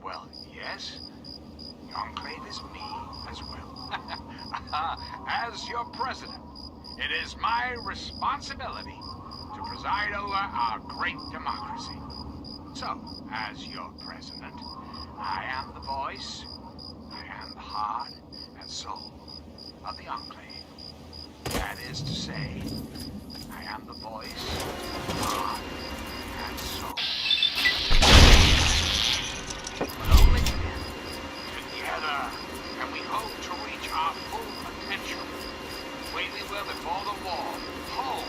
Well, yes. The Enclave is me as well. As your president, it is my responsibility to preside over our great democracy. So, as your president, I am the voice, I am the heart and soul of the Enclave. That is to say, I am the voice, heart, and soul. But only then, together, can we hope to reach our full potential. The way we were before the war. Whole,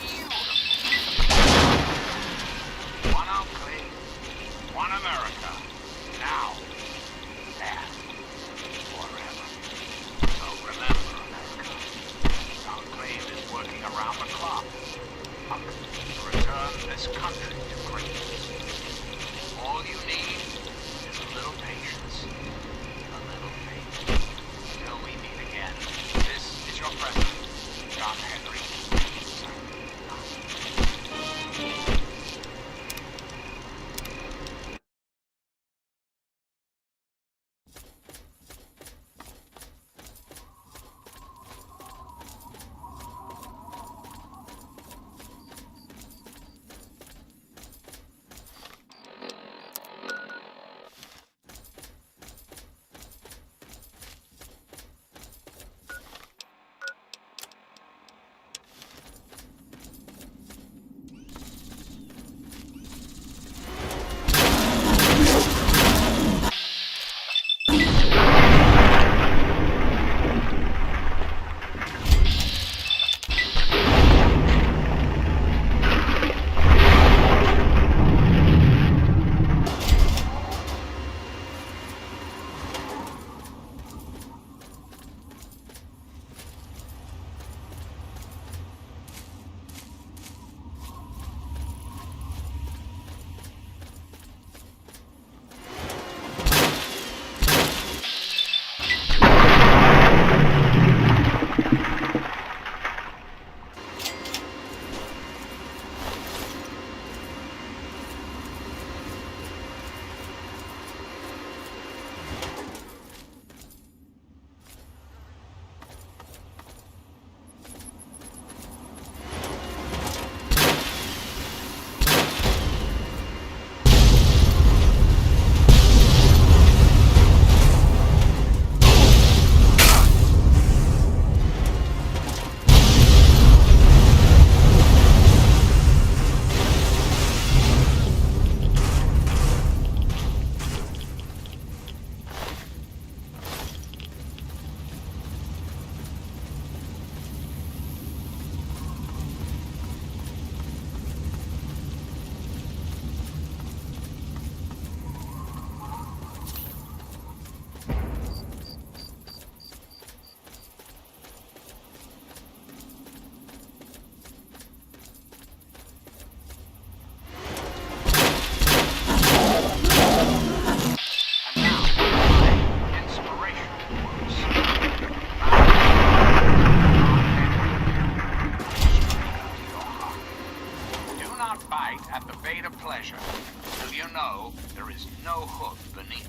beautiful. One Enclave, one America. Now, and forever. So remember, America, the Enclave is working around the clock to return this country to greatness. All you need is a little patience. A little faith. Till we meet again. This is your president, John Henry. At the bait of pleasure, till you know there is no hook beneath it.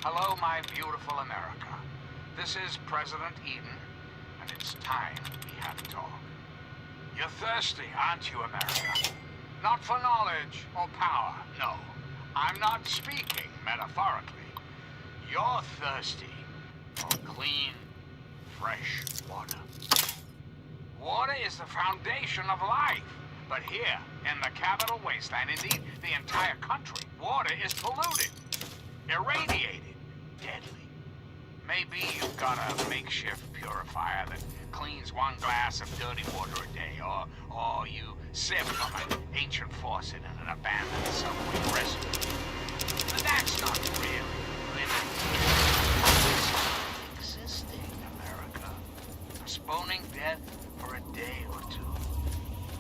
Hello, my beautiful America. This is President Eden, and it's time we have a talk. You're thirsty, aren't you, America? Not for knowledge or power, no. I'm not speaking metaphorically. You're thirsty for clean, fresh water. Water is the foundation of life. But here, in the capital wasteland, indeed the entire country, water is polluted, irradiated, deadly. Maybe you've got a makeshift purifier that cleans one glass of dirty water a day, or you sip from an ancient faucet in an abandoned subway restaurant. But that's not really living. It's existing, America. Postponing death for a day or two.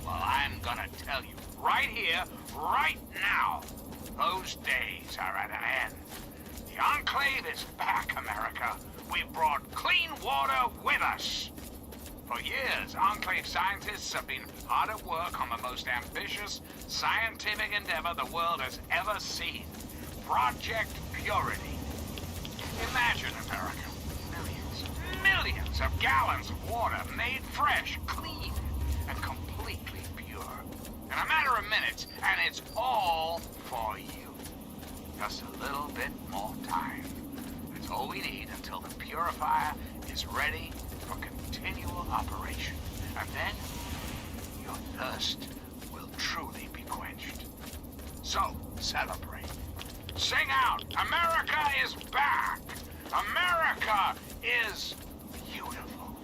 Well, I'm gonna tell you, right here, right now, those days are at an end. The Enclave is back, America. We've brought clean water with us. For years, Enclave scientists have been hard at work on the most ambitious scientific endeavor the world has ever seen. Project Purity. Imagine, America, millions of gallons of water made fresh, clean, and completely pure. In a matter of minutes, and it's all for you. Just a little bit more time. That's all we need until the purifier is ready for continual operation. And then, your thirst will truly be quenched. So, celebrate. Sing out, America is back! America is beautiful.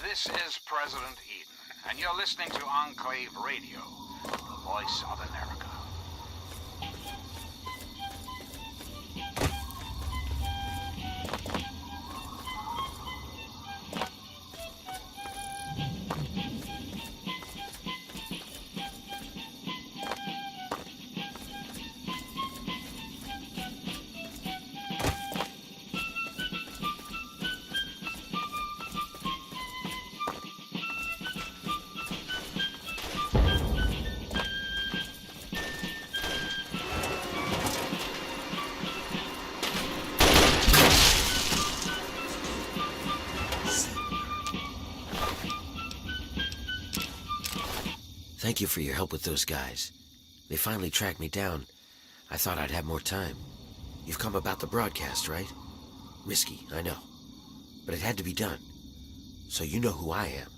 This is President Eden, and you're listening to Enclave Radio, the voice of America. Thank you for your help with those guys. They finally tracked me down. I thought I'd have more time. You've come about the broadcast, right? Risky, I know. But it had to be done. So you know who I am.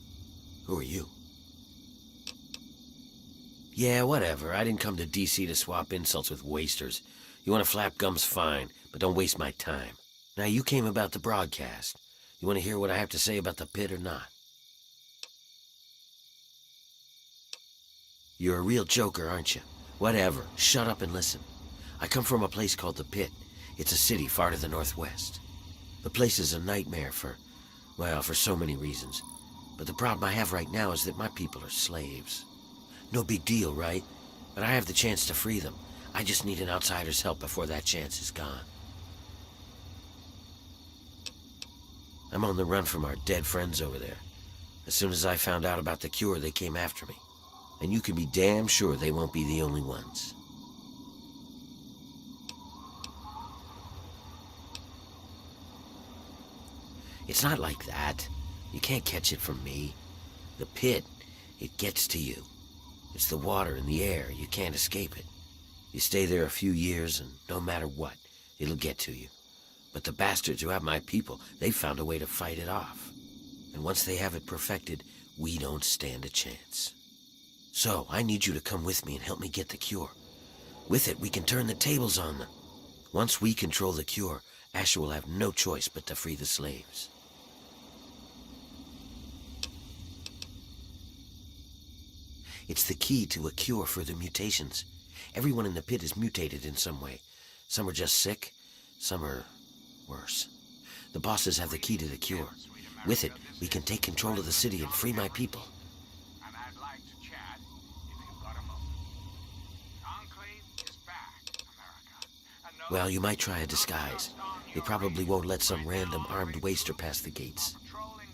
Who are you? Yeah, whatever. I didn't come to D.C. to swap insults with wasters. You want to flap gums, fine, but don't waste my time. Now, you came about the broadcast. You want to hear what I have to say about the Pit or not? You're a real joker, aren't you? Whatever. Shut up and listen. I come from a place called the Pit. It's a city far to the northwest. The place is a nightmare for so many reasons. But the problem I have right now is that my people are slaves. No big deal, right? But I have the chance to free them. I just need an outsider's help before that chance is gone. I'm on the run from our dead friends over there. As soon as I found out about the cure, they came after me. And you can be damn sure they won't be the only ones. It's not like that. You can't catch it from me. The Pit, it gets to you. It's the water and the air. You can't escape it. You stay there a few years, and no matter what, it'll get to you. But the bastards who have my people, they've found a way to fight it off. And once they have it perfected, we don't stand a chance. So, I need you to come with me and help me get the cure. With it, we can turn the tables on them. Once we control the cure, Asher will have no choice but to free the slaves. It's the key to a cure for the mutations. Everyone in the Pit is mutated in some way. Some are just sick, some are worse. The bosses have the key to the cure. With it, we can take control of the city and free my people. And I'd like to chat if you've got a moment. Enclave is back, America. Well, you might try a disguise. They probably won't let some random armed waster past the gates.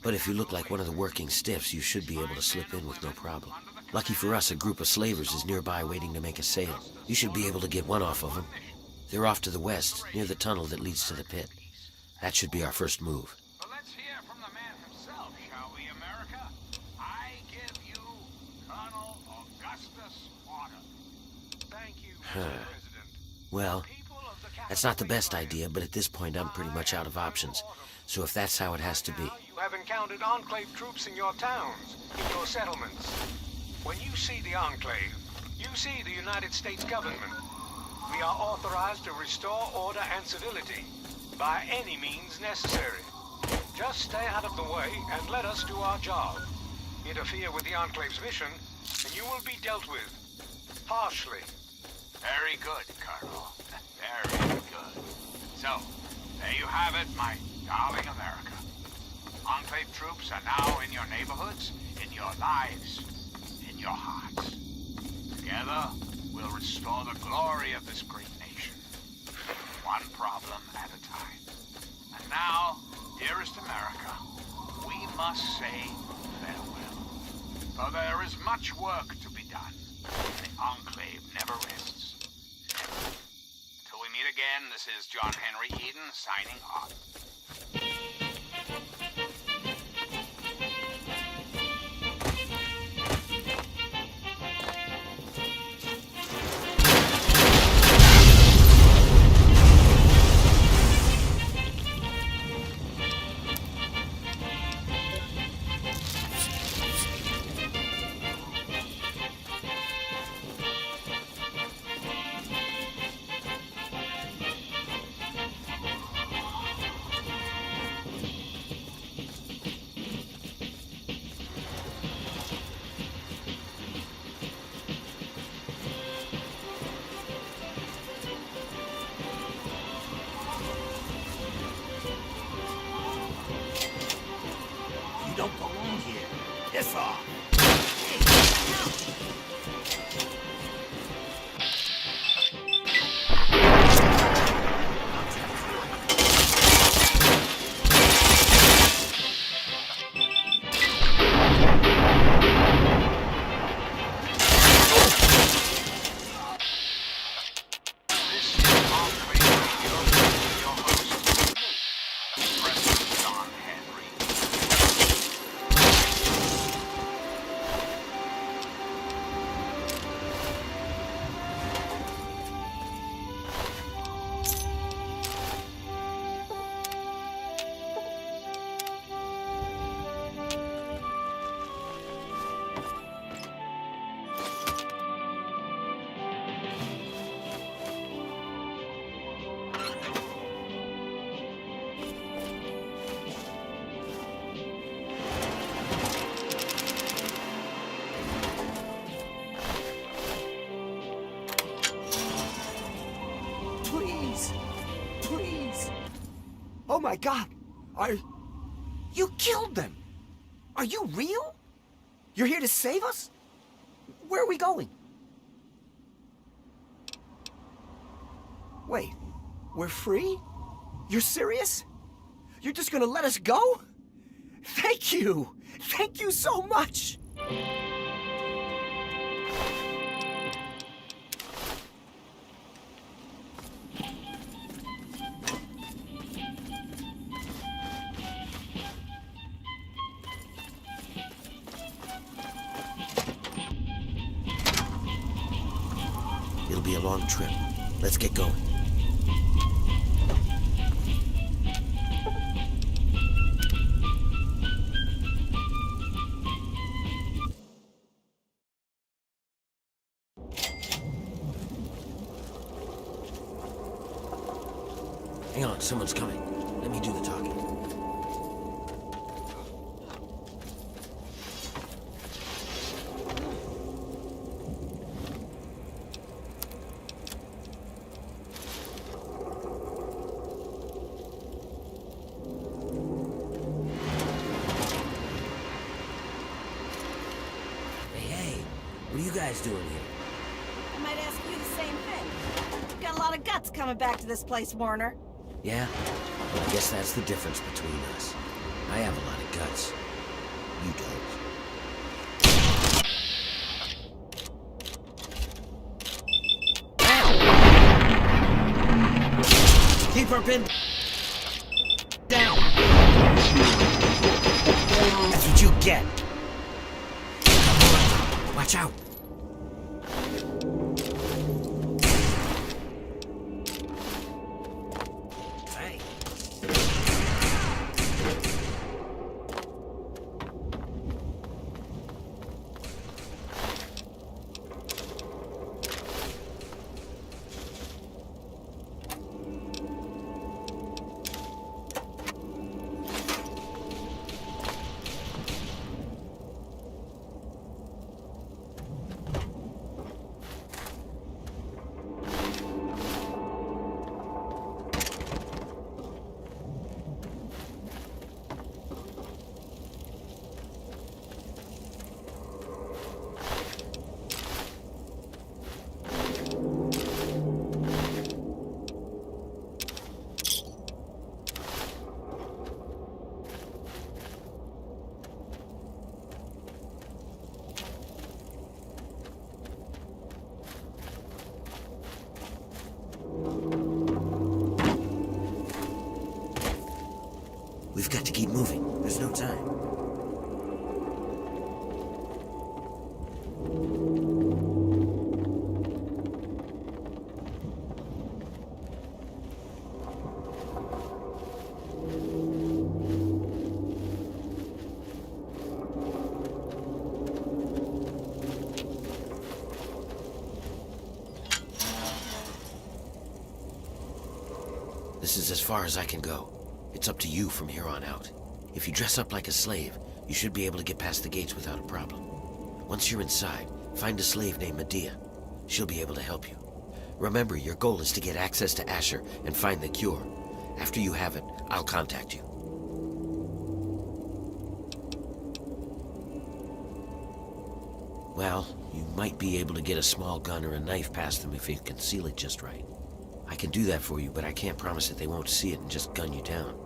But if you look like one of the working stiffs, you should be able to slip in with no problem. Lucky for us, a group of slavers is nearby waiting to make a sale. You should be able to get one off of them. They're off to the west, near the tunnel that leads to the Pit. That should be our first move. But let's hear from the man himself, shall we, America? I give you Colonel Augustus Potter. Thank you, Mr. President. Well, that's not the best idea, but at this point I'm pretty much out of options. So if that's how it has to be. You have encountered Enclave troops in your towns, in your settlements. When you see the Enclave, you see the United States government. We are authorized to restore order and civility by any means necessary. Just stay out of the way and let us do our job. Interfere with the Enclave's mission, and you will be dealt with harshly. Very good, Colonel. Very good. So, there you have it, my darling America. Enclave troops are now in your neighborhoods, in your lives, in your hearts. Together, we'll restore the glory of this great nation, one problem at a time. And now, dearest America, we must say farewell. For there is much work to be done. The Enclave never rests. Never. Until we meet again, this is John Henry Eden signing off. You don't belong here. Piss off. Oh my God! You killed them! Are you real? You're here to save us? Where are we going? Wait, we're free? You're serious? You're just gonna let us go? Thank you! Thank you so much! It'll be a long trip. Let's get going. Hang on, someone's coming. Let me do the talking. Hey, what are you guys doing here? I might ask you the same thing. You've got a lot of guts coming back to this place, Warner. Yeah? Well, I guess that's the difference between us. I have a lot of guts. You don't. Keep her pinned down. That's what you get. Watch out. Hey. We've got to keep moving. There's no time. This is as far as I can go. It's up to you from here on out. If you dress up like a slave, you should be able to get past the gates without a problem. Once you're inside, find a slave named Medea. She'll be able to help you. Remember, your goal is to get access to Asher and find the cure. After you have it, I'll contact you. Well, you might be able to get a small gun or a knife past them if you conceal it just right. I can do that for you, but I can't promise that they won't see it and just gun you down.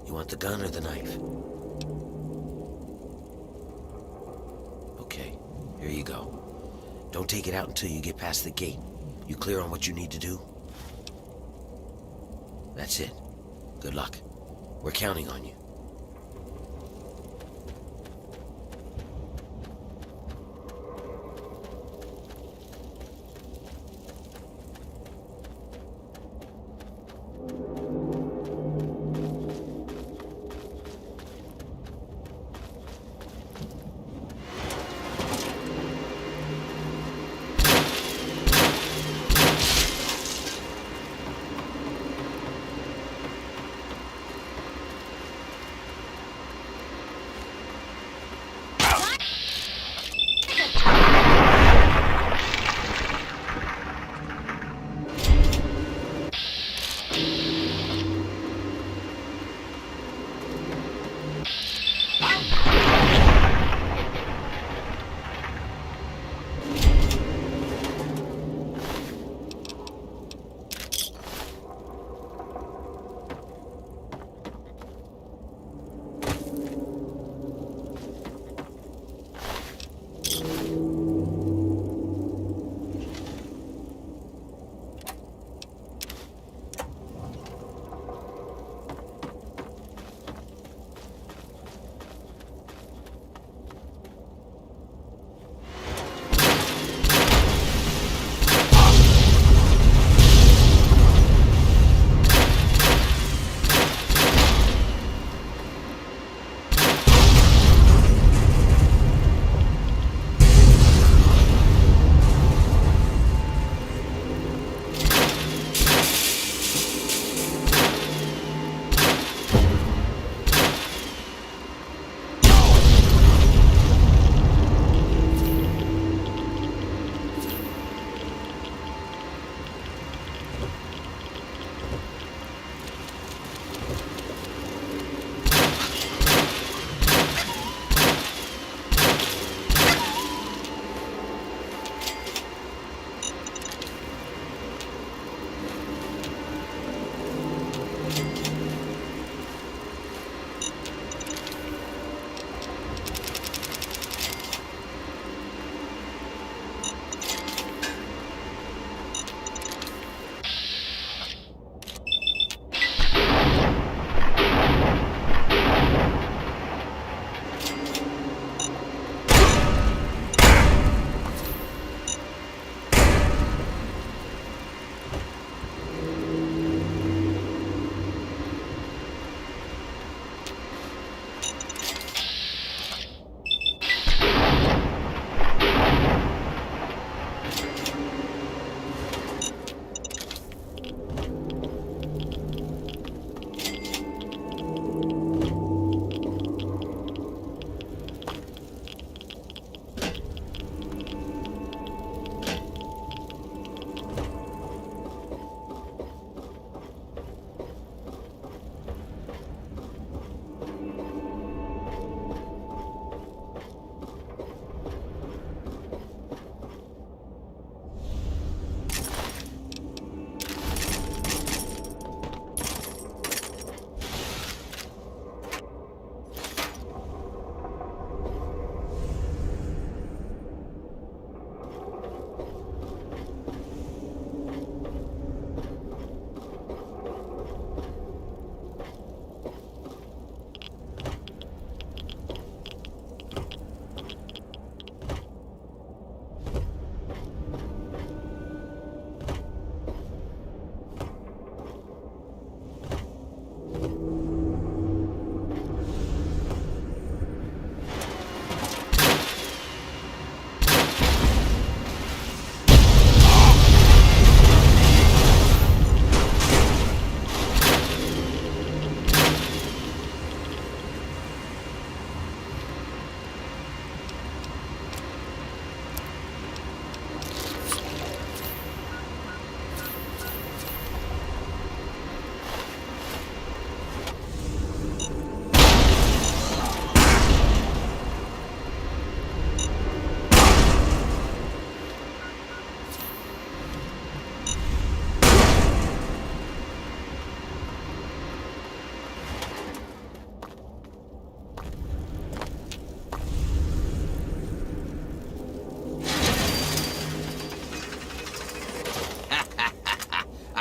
You want the gun or the knife? Okay, here you go. Don't take it out until you get past the gate. You clear on what you need to do? That's it. Good luck. We're counting on you.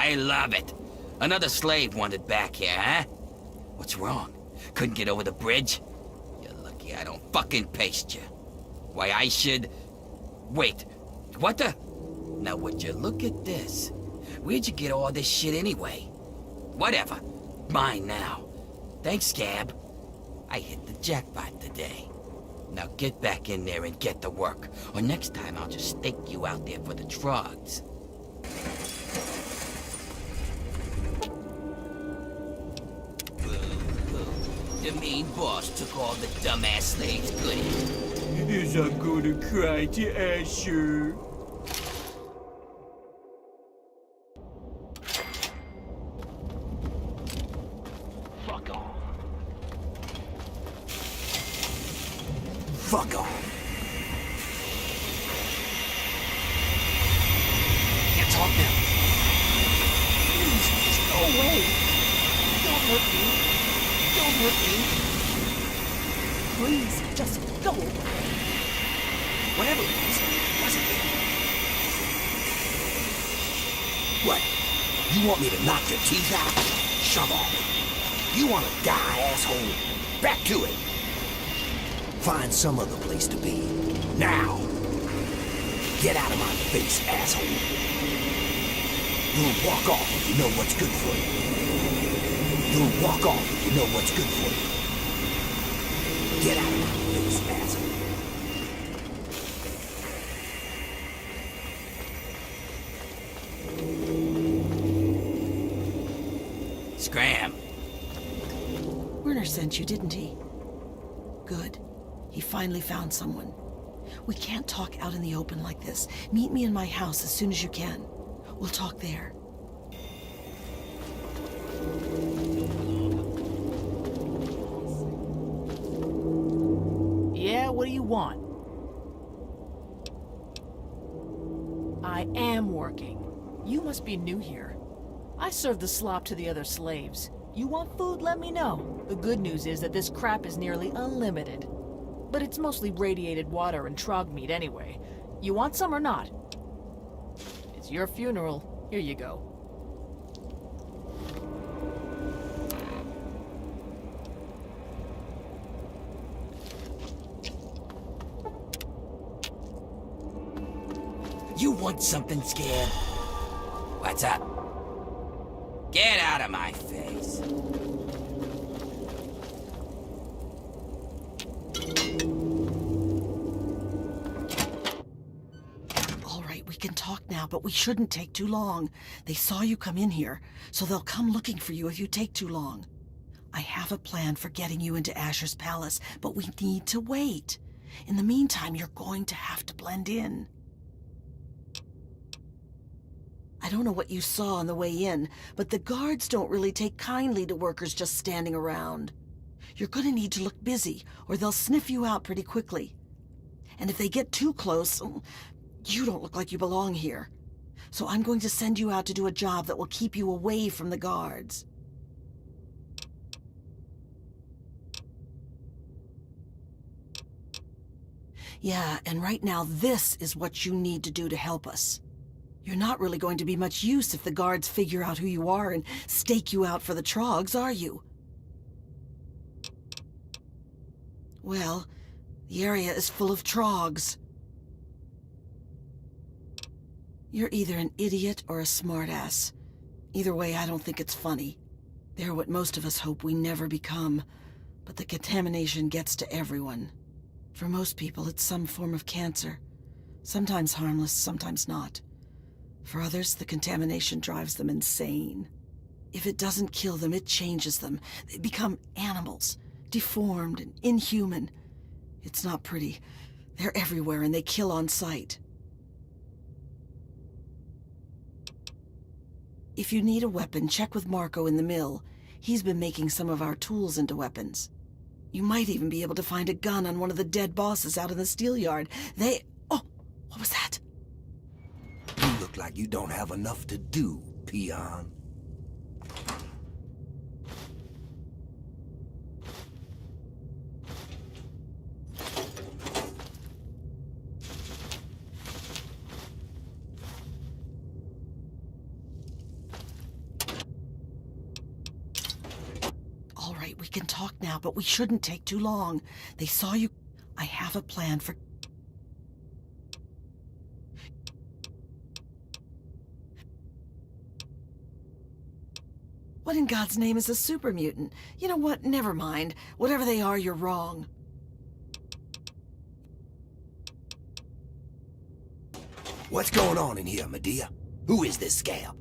I love it. Another slave wanted back here, huh? What's wrong? Couldn't get over the bridge? You're lucky I don't fucking paste you. Why, I should... Wait, what the... Now would you look at this? Where'd you get all this shit anyway? Whatever. Mine now. Thanks, Scab. I hit the jackpot today. Now get back in there and get to work, or next time I'll just stake you out there for the drugs. Boo-hoo. The mean boss took all the dumbass slaves' goodies. Is I'm gonna cry to Asher. Fuck off. Fuck off. Can't talk now. Please, just go away. Don't hurt me. Don't hurt me. Please, just go away. Whatever it wasn't it? What? You want me to knock your teeth out? Shove off. You want to die, asshole? Back to it. Find some other place to be. Now! Get out of my face, asshole. You'll walk off if you know what's good for you. You'll walk off if you know what's good for you. Get out of my face, asshole. Scram. Werner sent you, didn't he? Good. He finally found someone. We can't talk out in the open like this. Meet me in my house as soon as you can. We'll talk there. Yeah, what do you want? I am working. You must be new here. I serve the slop to the other slaves. You want food? Let me know. The good news is that this crap is nearly unlimited. But it's mostly radiated water and trog meat anyway. You want some or not? It's your funeral. Here you go. You want something, Scab? What's up? Get out of my face. All right, we can talk now, but we shouldn't take too long. They saw you come in here, so they'll come looking for you if you take too long. I have a plan for getting you into Asher's palace, but we need to wait. In the meantime, you're going to have to blend in. I don't know what you saw on the way in, but the guards don't really take kindly to workers just standing around. You're going to need to look busy, or they'll sniff you out pretty quickly. And if they get too close, you don't look like you belong here. So I'm going to send you out to do a job that will keep you away from the guards. Yeah, and right now this is what you need to do to help us. You're not really going to be much use if the guards figure out who you are and stake you out for the trogs, are you? Well, the area is full of trogs. You're either an idiot or a smartass. Either way, I don't think it's funny. They're what most of us hope we never become, but the contamination gets to everyone. For most people, it's some form of cancer. Sometimes harmless, sometimes not. For others, the contamination drives them insane. If it doesn't kill them, it changes them. They become animals, deformed and inhuman. It's not pretty. They're everywhere and they kill on sight. If you need a weapon, check with Marco in the mill. He's been making some of our tools into weapons. You might even be able to find a gun on one of the dead bosses out in the steel yard. Oh, what was that? You look like you don't have enough to do, peon. can talk now, but we shouldn't take too long. They saw you. I have a plan for... What in God's name is a super mutant? You know what? Never mind. Whatever they are, you're wrong. What's going on in here, Medea? Who is this scab?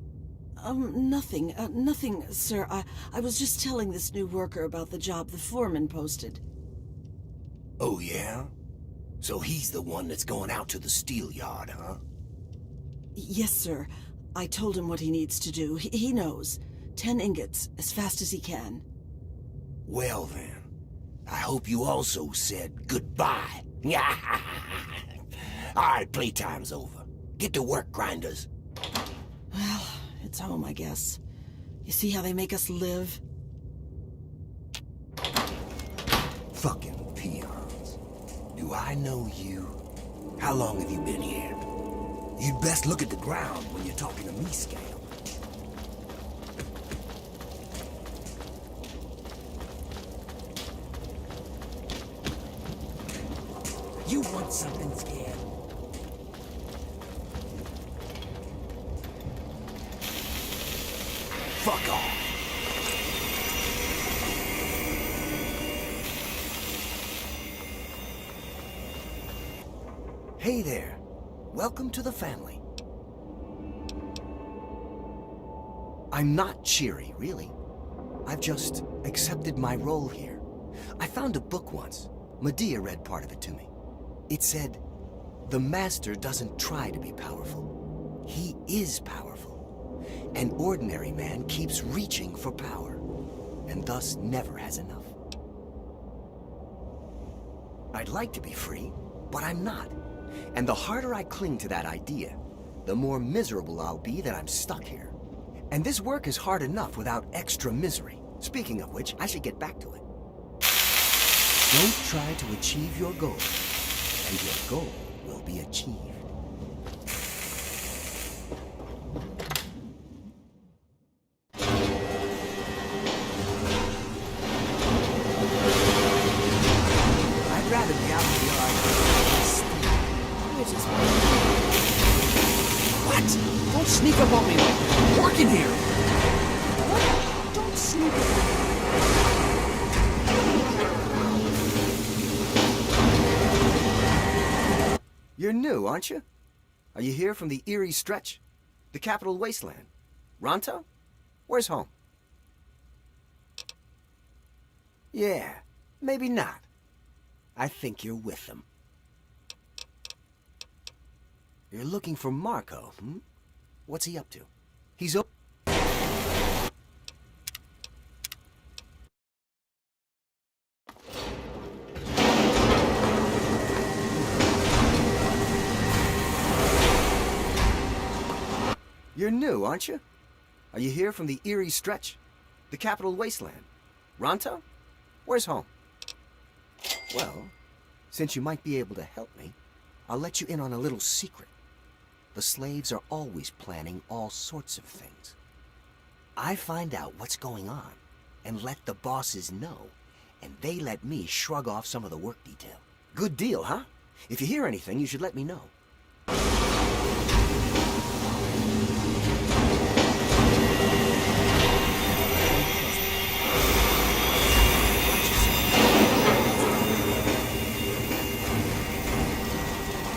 Nothing. Nothing, sir. I was just telling this new worker about the job the foreman posted. Oh, yeah? So he's the one that's going out to the steel yard, huh? Yes, sir. I told him what he needs to do. He knows. 10 ingots, as fast as he can. Well, then. I hope you also said goodbye. All right, playtime's over. Get to work, grinders. Well, it's home, I guess. You see how they make us live? Fucking peons. Do I know you? How long have you been here? You'd best look at the ground when you're talking to me, Scab. You want something, Scab? Fuck off. Hey there. Welcome to the family. I'm not cheery, really. I've just accepted my role here. I found a book once. Medea read part of it to me. It said, "The master doesn't try to be powerful. He is powerful. An ordinary man keeps reaching for power, and thus never has enough." I'd like to be free, but I'm not. And the harder I cling to that idea, the more miserable I'll be that I'm stuck here. And this work is hard enough without extra misery. Speaking of which, I should get back to it. Don't try to achieve your goal, and your goal will be achieved. I'd rather be out in the yard. What? Don't sneak up on me like that. I'm working here. What? Don't sneak up. You're new, aren't you? Are you here from the Erie Stretch? The Capital Wasteland? Ronto? Where's home? Yeah, maybe not. I think you're with them. You're looking for Marco, hmm? What's he up to? He's up... You're new, aren't you? Are you here from the Erie Stretch? The Capital Wasteland? Ronto? Where's home? Well, since you might be able to help me, I'll let you in on a little secret. The slaves are always planning all sorts of things. I find out what's going on and let the bosses know, and they let me shrug off some of the work detail. Good deal, huh? If you hear anything, you should let me know.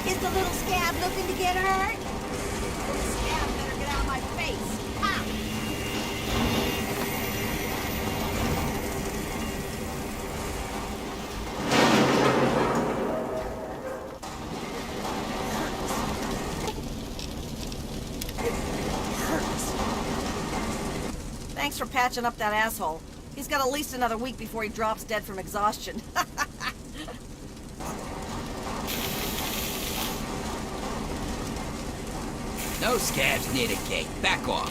Is the little scab looking to get hurt? Little scab better get out of my face. Ah! Thanks for patching up that asshole. He's got at least another week before he drops dead from exhaustion. No scabs near the gate. Back off.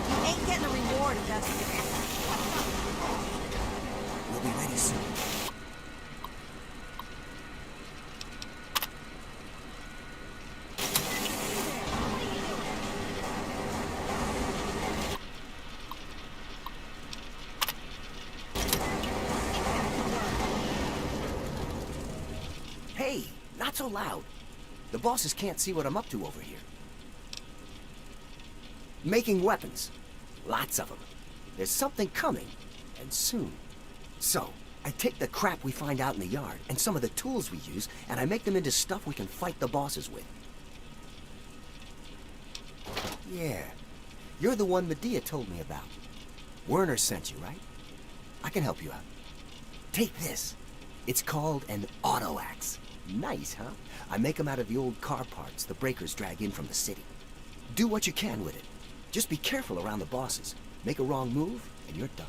You ain't getting a reward if that's the case. We'll be ready soon. Not so loud. The bosses can't see what I'm up to over here. Making weapons. Lots of them. There's something coming, and soon. So, I take the crap we find out in the yard, and some of the tools we use, and I make them into stuff we can fight the bosses with. Yeah. You're the one Medea told me about. Werner sent you, right? I can help you out. Take this. It's called an auto axe. Nice, huh? I make them out of the old car parts the breakers drag in from the city. Do what you can with it. Just be careful around the bosses. Make a wrong move, and you're done.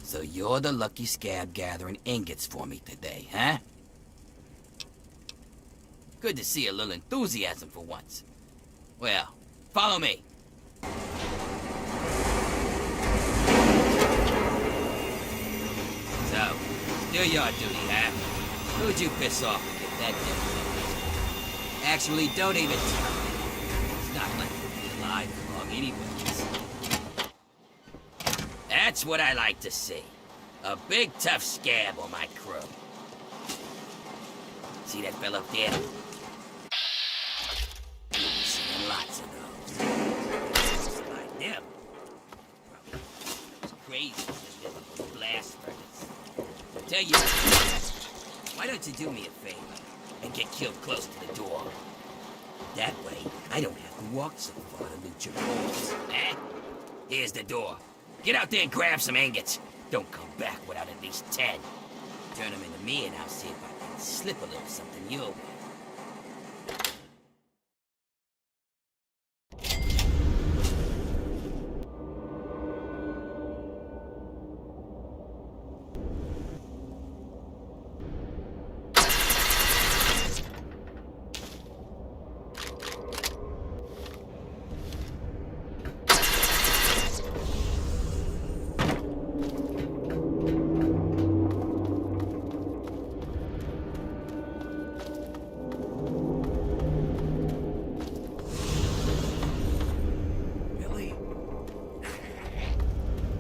So you're the lucky scab gathering ingots for me today, huh? Good to see a little enthusiasm for once. Well, follow me. So, do your duty, huh? Who'd you piss off to get that deal? Actually, don't even tell me. It's not like you'll be alive for long anyways. That's what I like to see. A big tough scab on my crew. See that fella up there? You'll be seeing lots of those. Like them. It's crazy to live in a blast furnace. I tell you, why don't you do me a favor and get killed close to the door? That way, I don't have to walk so far to loot your balls. Eh? Here's the door. Get out there and grab some ingots. Don't come back without at least 10. Turn them into me and I'll see if I can slip a little something your way.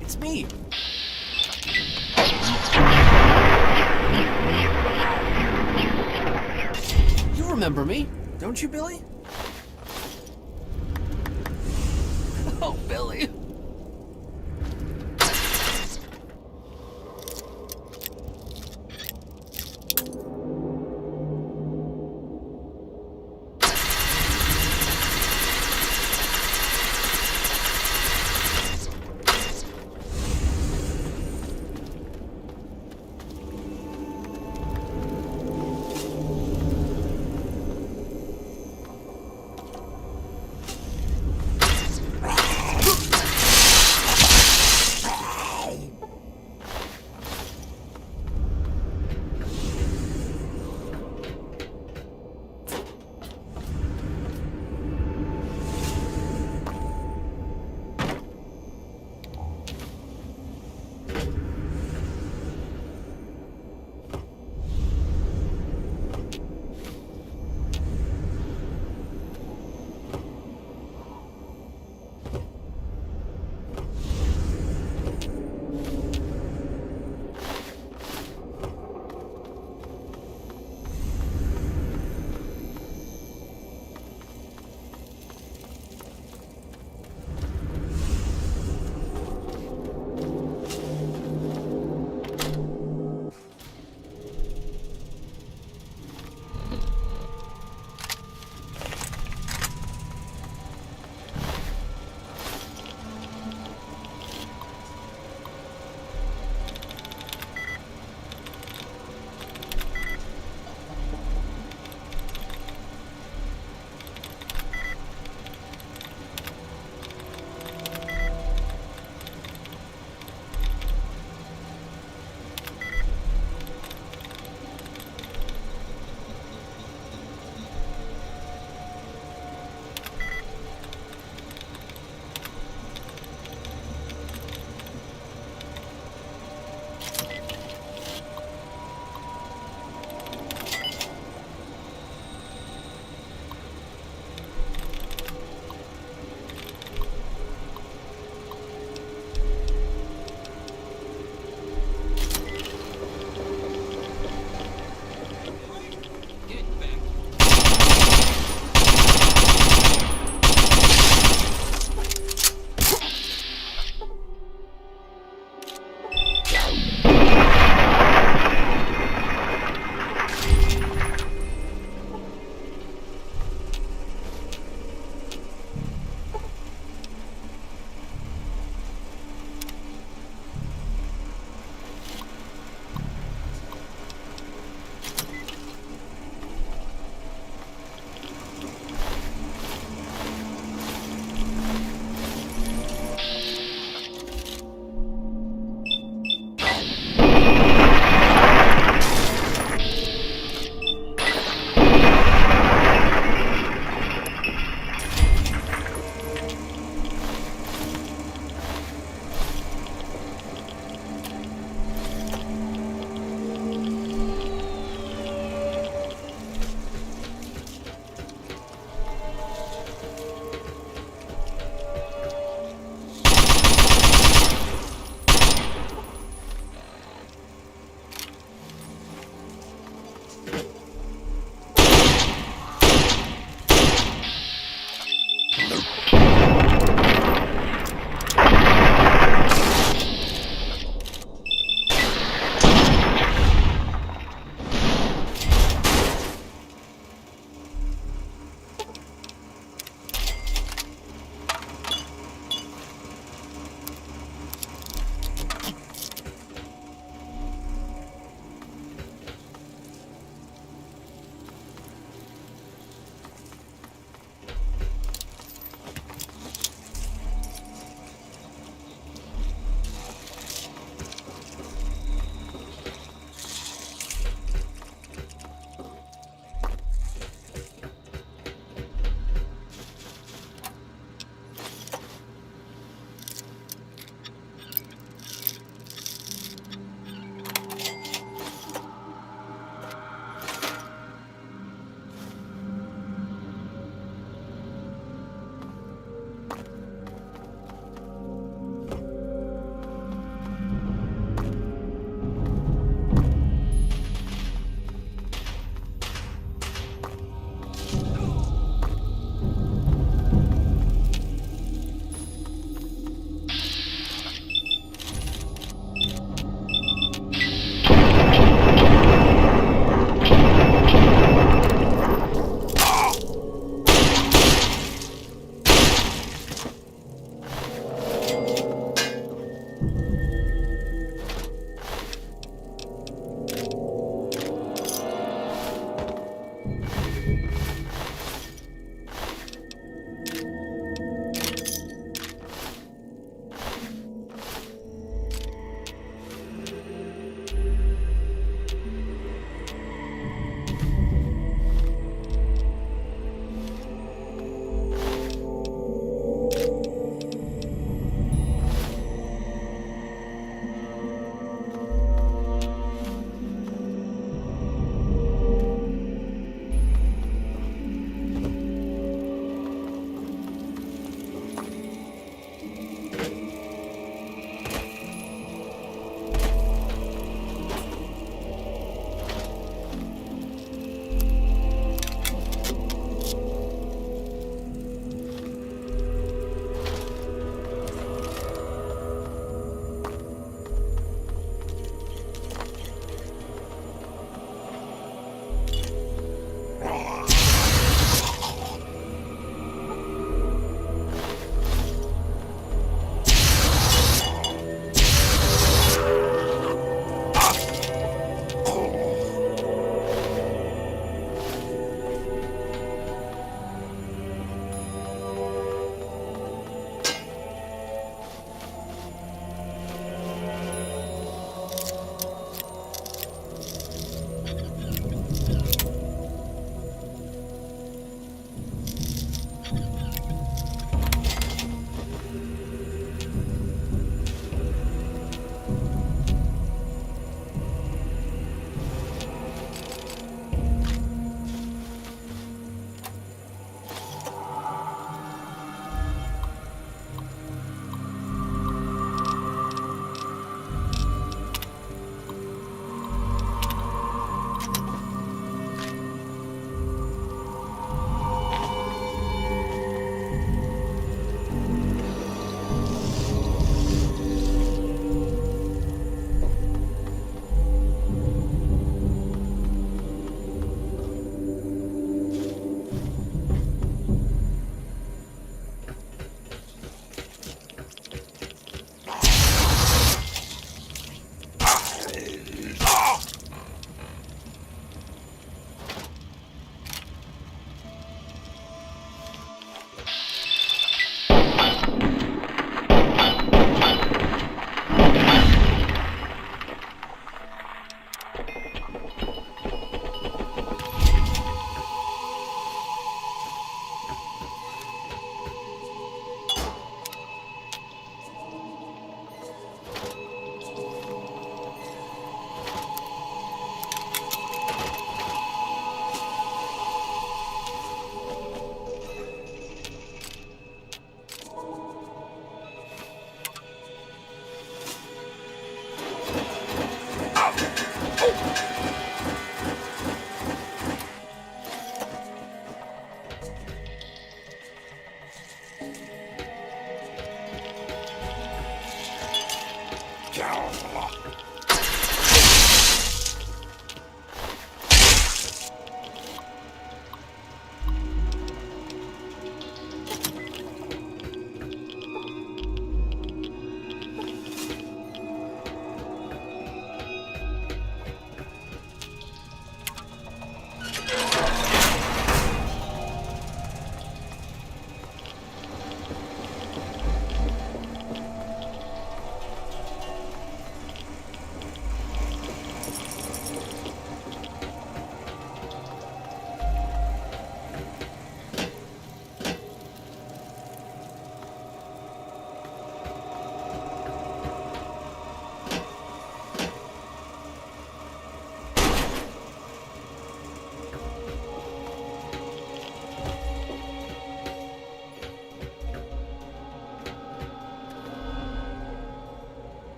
It's me. You remember me, don't you, Billy? Oh, Billy.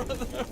brother.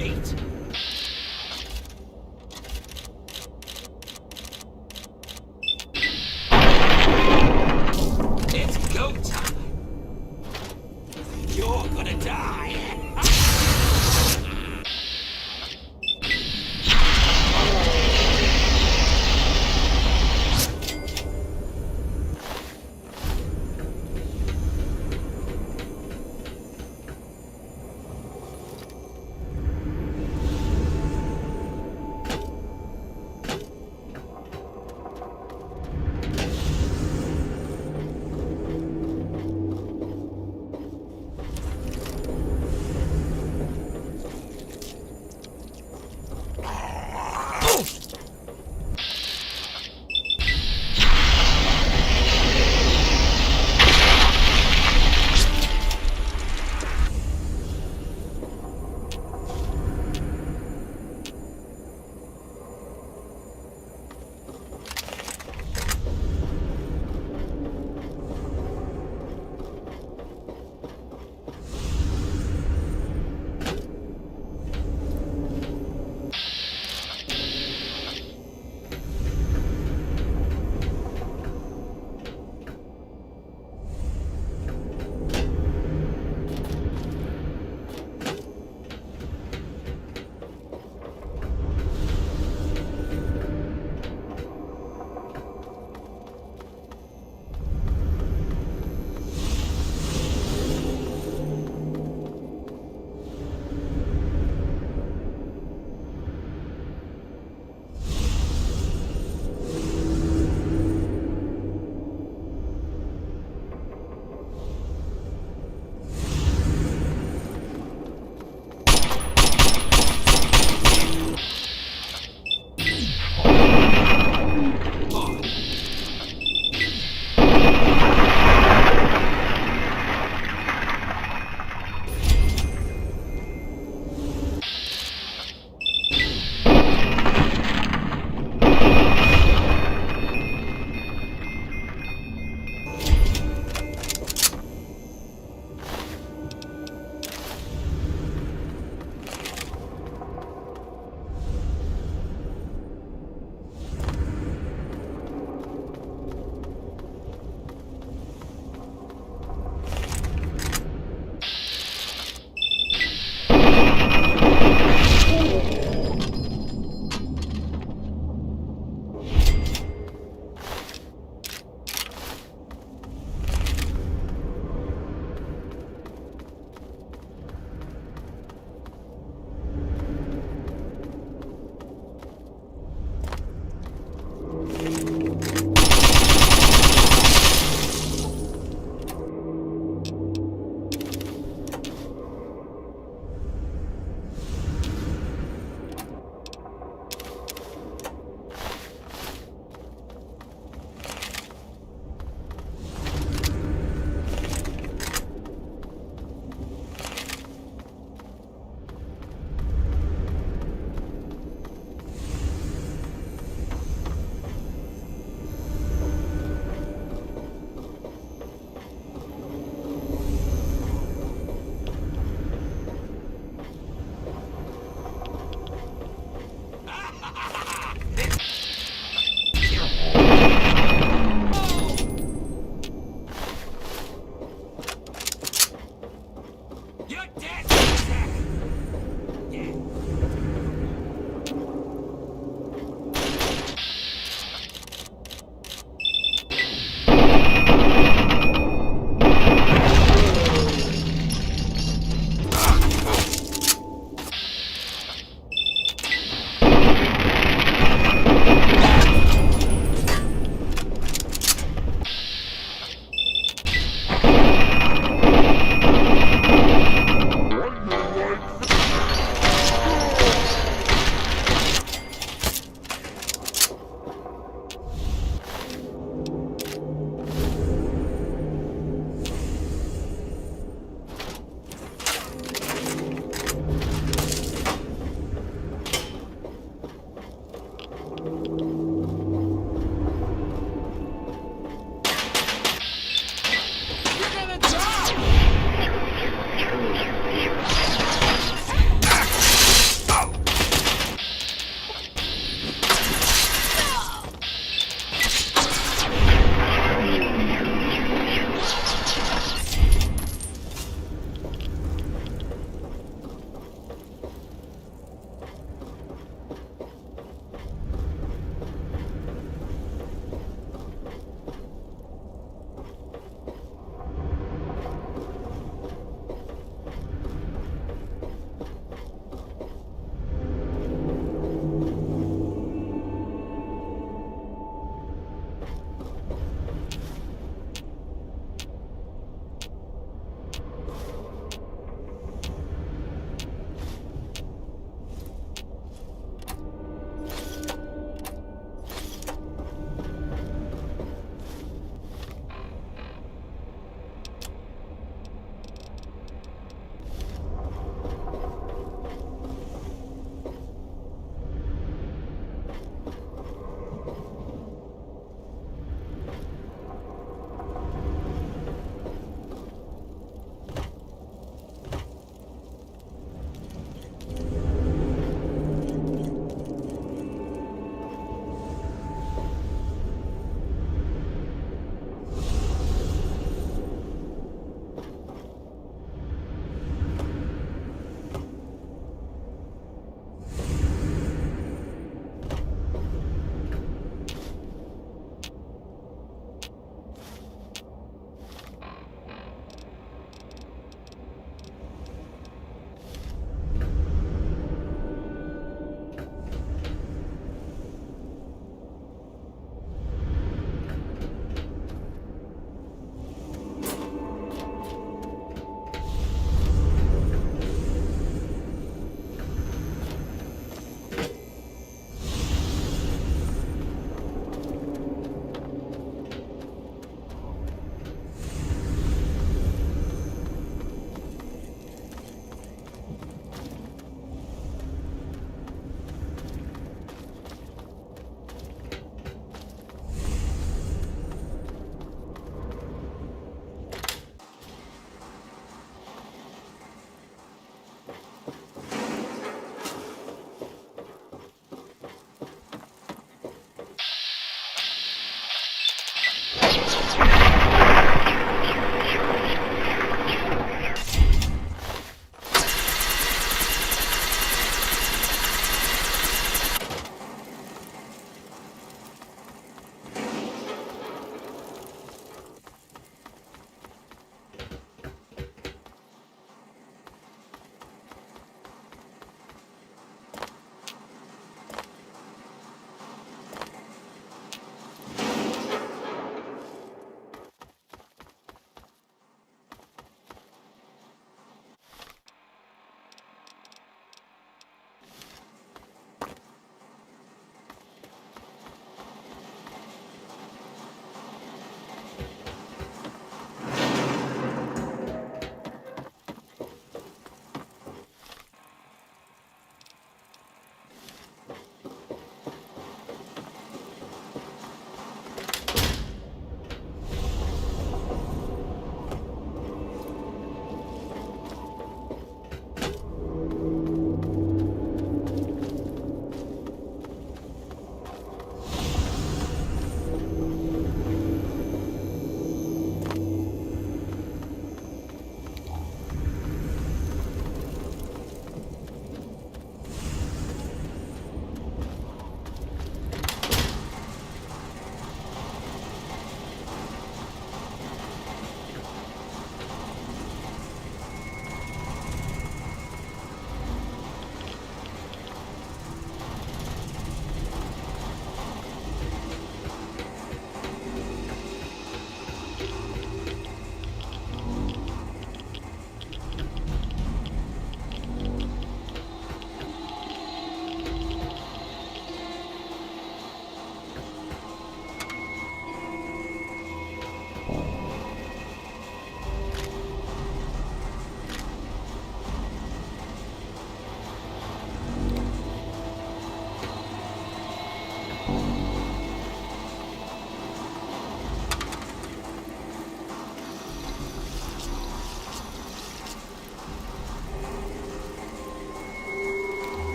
meat! It's go time! You're gonna die!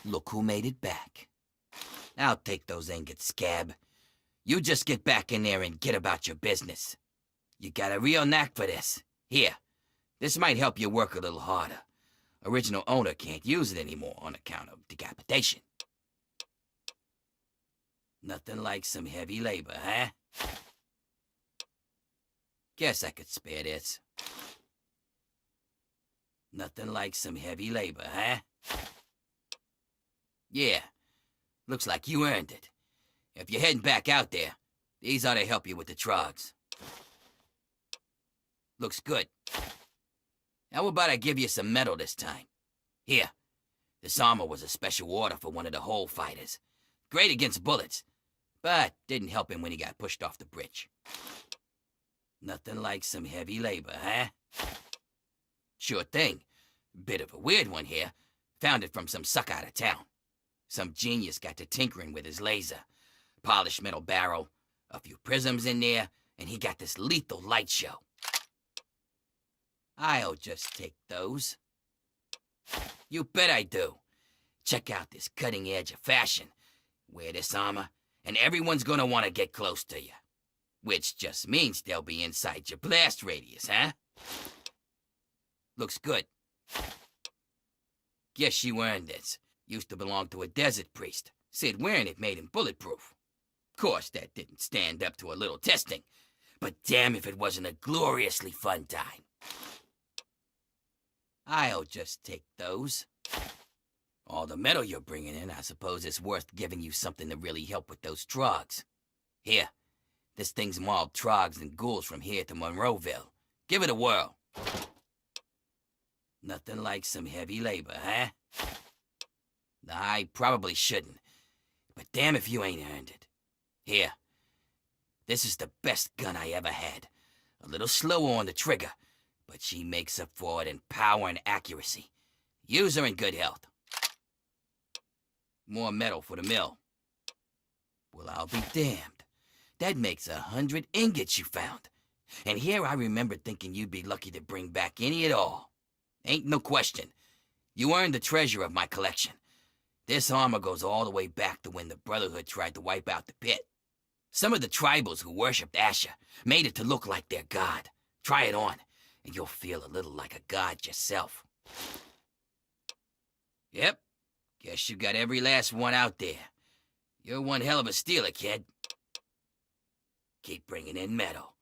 Look who made it back. I'll take those ingots, Scab. You just get back in there and get about your business. You got a real knack for this. Here, this might help you work a little harder. Original owner can't use it anymore on account of decapitation. Nothing like some heavy labor, huh? Guess I could spare this. Nothing like some heavy labor, huh? Yeah, looks like you earned it. If you're heading back out there, these ought to help you with the trogs. Looks good. How about I give you some metal this time? Here, this armor was a special order for one of the hole fighters. Great against bullets, but didn't help him when he got pushed off the bridge. Nothing like some heavy labor, huh? Sure thing. Bit of a weird one here. Found it from some sucker out of town. Some genius got to tinkering with his laser. Polished metal barrel, a few prisms in there, and he got this lethal light show. I'll just take those. You bet I do. Check out this cutting edge of fashion. Wear this armor, and everyone's gonna want to get close to you. Which just means they'll be inside your blast radius, huh? Looks good. Guess you earned this. Used to belong to a desert priest. Said wearing it made him bulletproof. Course, that didn't stand up to a little testing. But damn if it wasn't a gloriously fun time. I'll just take those. All the metal you're bringing in, I suppose it's worth giving you something to really help with those trogs. Here, this thing's mauled trogs and ghouls from here to Monroeville. Give it a whirl. Nothing like some heavy labor, huh? I probably shouldn't, but damn if you ain't earned it. Here, this is the best gun I ever had. A little slower on the trigger, but she makes up for it in power and accuracy. Use her in good health. More metal for the mill. Well, I'll be damned. That makes 100 ingots you found. And here I remember thinking you'd be lucky to bring back any at all. Ain't no question. You earned the treasure of my collection. This armor goes all the way back to when the Brotherhood tried to wipe out the Pit. Some of the tribals who worshipped Asher made it to look like their god. Try it on, and you'll feel a little like a god yourself. Yep, guess you got every last one out there. You're one hell of a stealer, kid. Keep bringing in metal.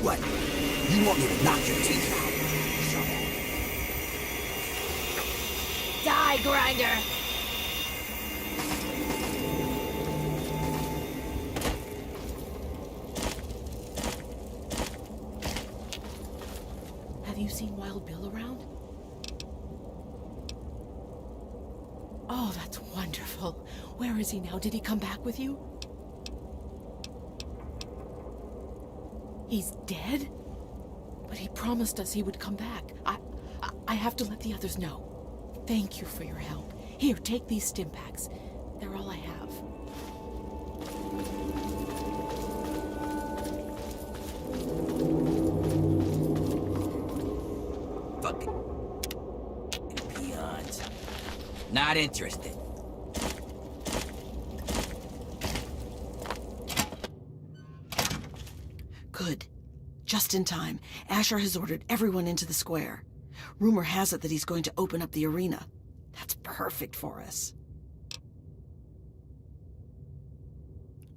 What? You want me to knock your teeth out? Die, Grinder! Have you seen Wild Bill around? Oh, that's wonderful. Where is he now? Did he come back with you? He's dead? But he promised us he would come back. I have to let the others know. Thank you for your help. Here, take these stim packs. They're all I have. Fucking peons. Not interested. Good. Just in time. Asher has ordered everyone into the square. Rumor has it that he's going to open up the arena. That's perfect for us.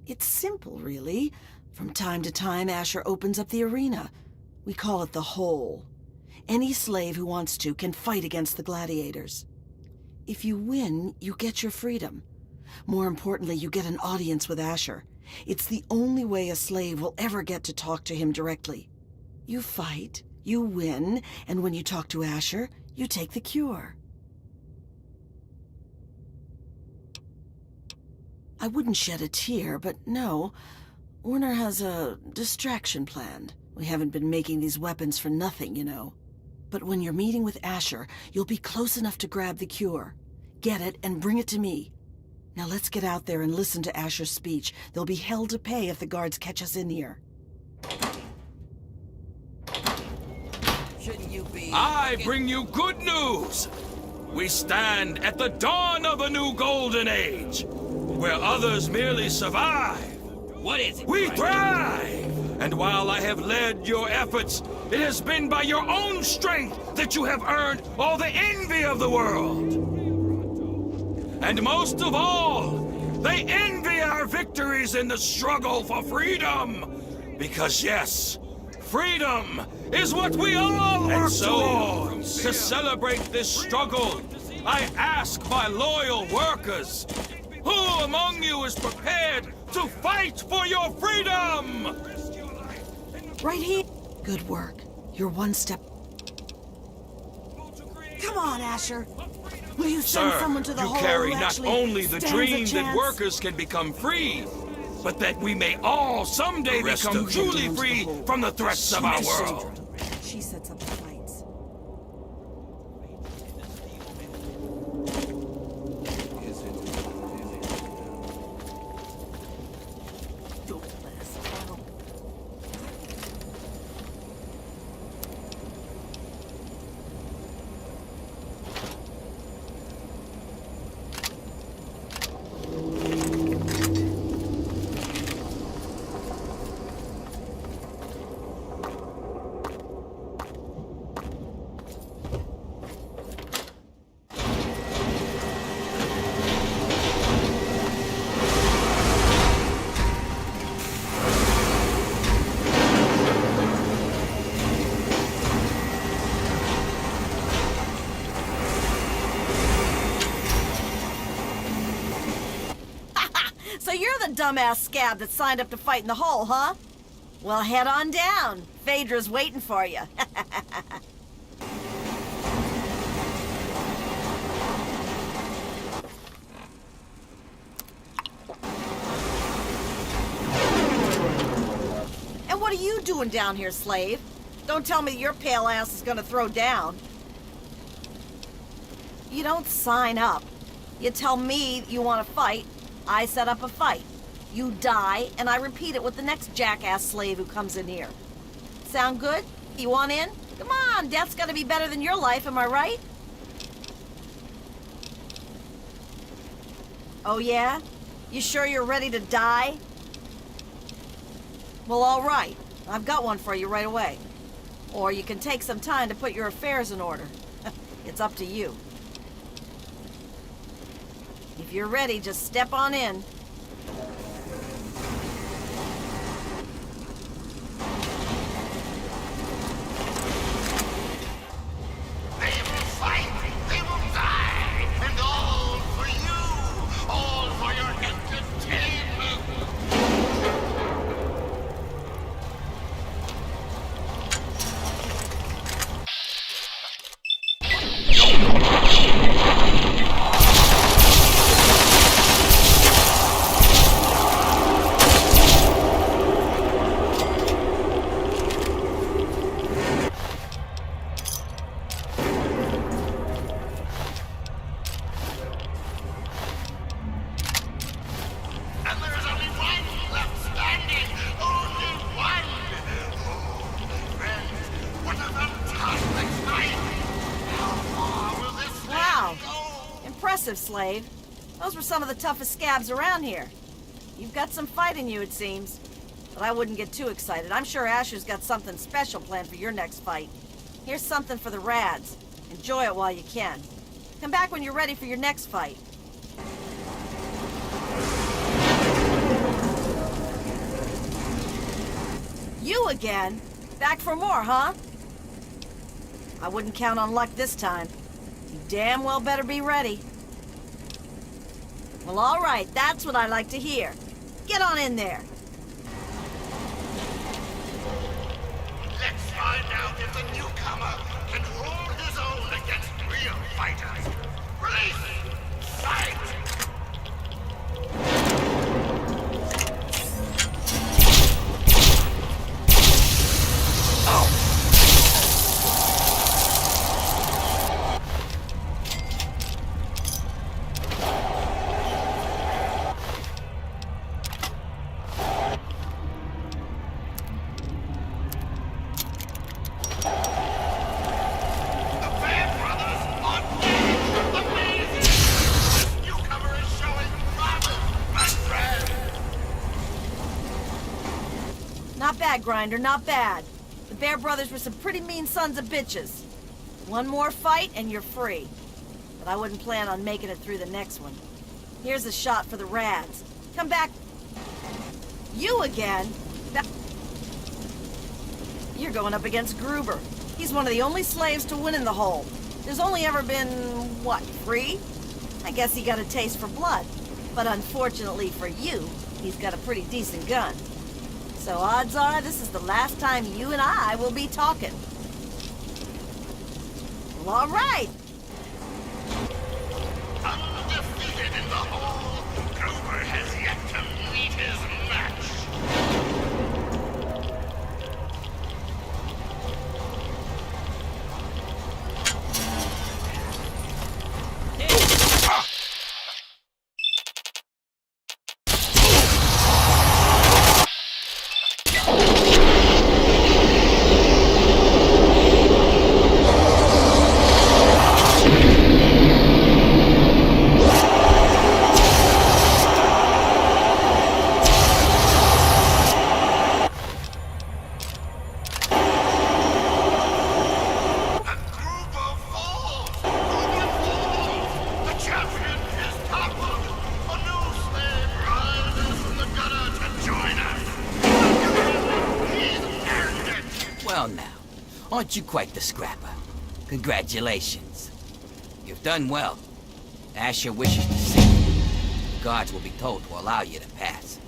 It's simple, really. From time to time, Asher opens up the arena. We call it the Hole. Any slave who wants to can fight against the gladiators. If you win, you get your freedom. More importantly, you get an audience with Asher. It's the only way a slave will ever get to talk to him directly. You fight, you win, and when you talk to Asher, you take the cure. I wouldn't shed a tear, but no. Werner has a distraction planned. We haven't been making these weapons for nothing, you know. But when you're meeting with Asher, you'll be close enough to grab the cure. Get it and bring it to me. Now let's get out there and listen to Asher's speech. There'll be hell to pay if the guards catch us in here. Shouldn't you be... I bring you good news! We stand at the dawn of a new golden age, where others merely survive. What is it? We thrive! And while I have led your efforts, it has been by your own strength that you have earned all the envy of the world. And most of all, they envy our victories in the struggle for freedom. Because yes, freedom is what we all work towards. To celebrate this struggle, I ask my loyal workers, who among you is prepared to fight for your freedom? Right here. Good work. You're one step... Come on, Asher. Will you send someone to the hole you carry who not actually only the stands dream a that chance? workers can become free, but that we may all someday become truly free from the threats of our world. She sets up the fights. Don't let us down. So you're the dumbass scab that signed up to fight in the hole, huh? Well, head on down. Phaedra's waiting for you. And what are you doing down here, slave? Don't tell me your pale ass is gonna throw down. You don't sign up. You tell me you want to fight, I set up a fight. You die, and I repeat it with the next jackass slave who comes in here. Sound good? You want in? Come on, death's gotta be better than your life, am I right? Oh yeah? You sure you're ready to die? Well, all right. I've got one for you right away. Or you can take some time to put your affairs in order. It's up to you. If you're ready, just step on in. They will fight, they will die, and all for you, all for your entertainment. impressive, Slave. Those were some of the toughest scabs around here. You've got some fight in you, it seems. But I wouldn't get too excited. I'm sure Asher's got something special planned for your next fight. Here's something for the Rads. Enjoy it while you can. Come back when you're ready for your next fight. You again? Back for more, huh? I wouldn't count on luck this time. You damn well better be ready. Well, all right, that's what I like to hear. Get on in there. Let's find out if the newcomer can hold his own against real fighters. Release! Fight! Not bad, Grinder, not bad. The Bear Brothers were some pretty mean sons of bitches. One more fight and you're free. But I wouldn't plan on making it through the next one. Here's a shot for the Rads. Come back. You again? You're going up against Gruber. He's one of the only slaves to win in the hole. There's only ever been, what, 3? I guess he got a taste for blood. But unfortunately for you, he's got a pretty decent gun. So odds are this is the last time you and I will be talking. Well, all right. Undefeated in the hole, Gruber has yet to meet his match. Well now, aren't you quite the scrapper? Congratulations. You've done well. Asher wishes to see you. The guards will be told to allow you to pass.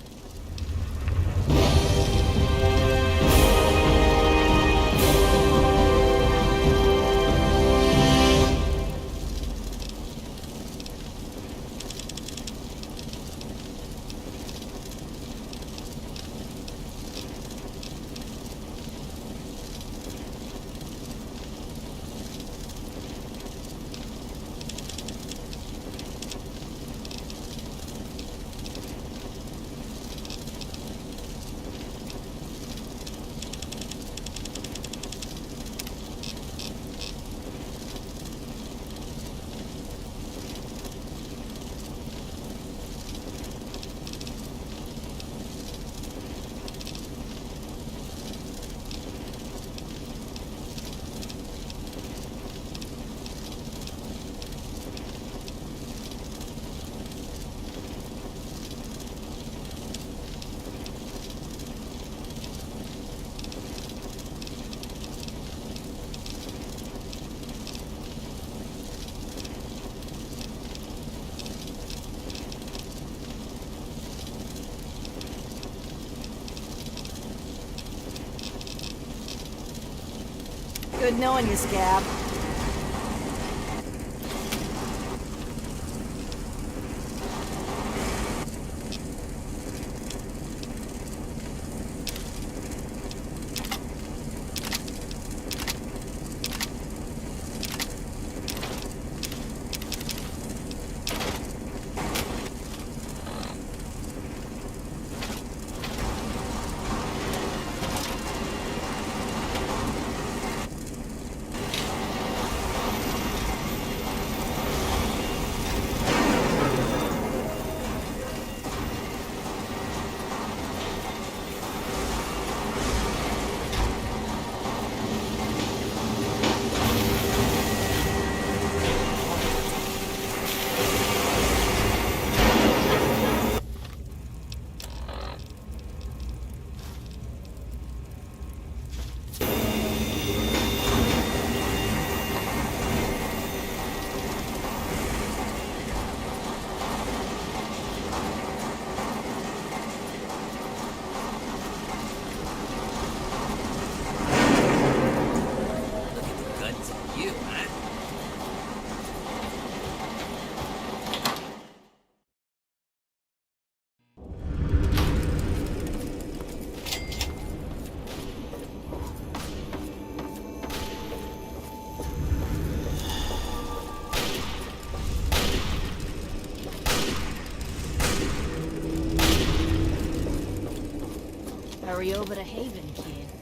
Good knowing you, Scab. Hurry over to Haven, kid.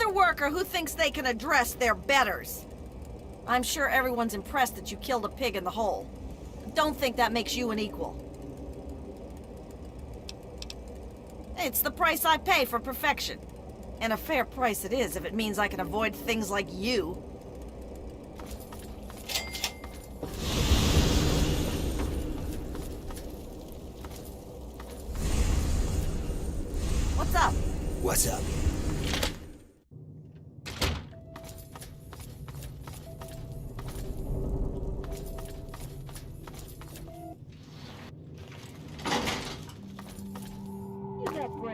another worker who thinks they can address their betters. I'm sure everyone's impressed that you killed a pig in the hole. Don't think that makes you an equal. It's the price I pay for perfection. And a fair price it is if it means I can avoid things like you. What's up? What's up?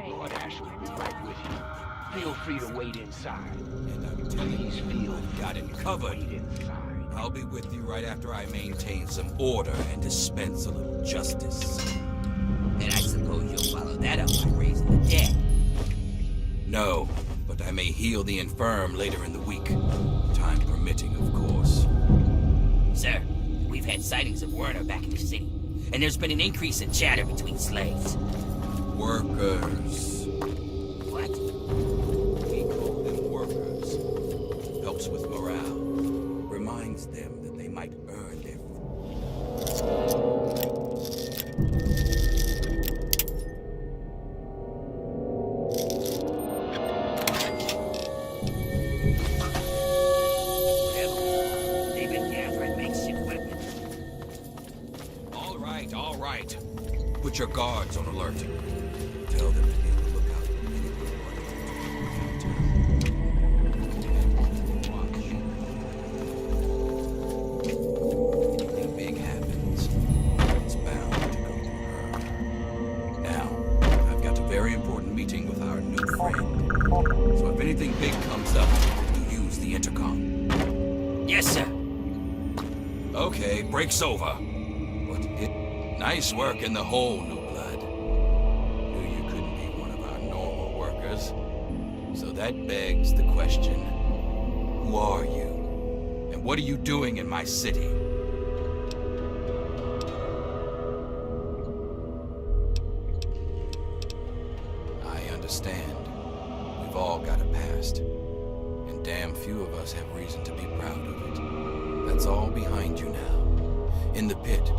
Lord Ash will be right with you. Feel free to wait inside. And I'm telling Please you, feel I've got it covered. Wait inside. I'll be with you right after I maintain some order and dispense a little justice. And I suppose you'll follow that up by raising the dead. No, but I may heal the infirm later in the week. Time permitting, of course. Sir, we've had sightings of Werner back in the city, and there's been an increase in chatter between slaves. Workers. What? We call them workers. Helps with morale. Reminds them that they might earn their... They've been gathering makeshift weapons. All right. Put your guards on alert. Tell them to be on the lookout for anyone running into town. Anything big happens, it's bound to go to her. Now, I've got a very important meeting with our new friend. So if anything big comes up, you use the intercom. Yes, sir. Okay, break's over. Nice work in the hole, New Blood. Knew you couldn't be one of our normal workers. So that begs the question, who are you? And what are you doing in my city? I understand. We've all got a past. And damn few of us have reason to be proud of it. That's all behind you now. In the pit,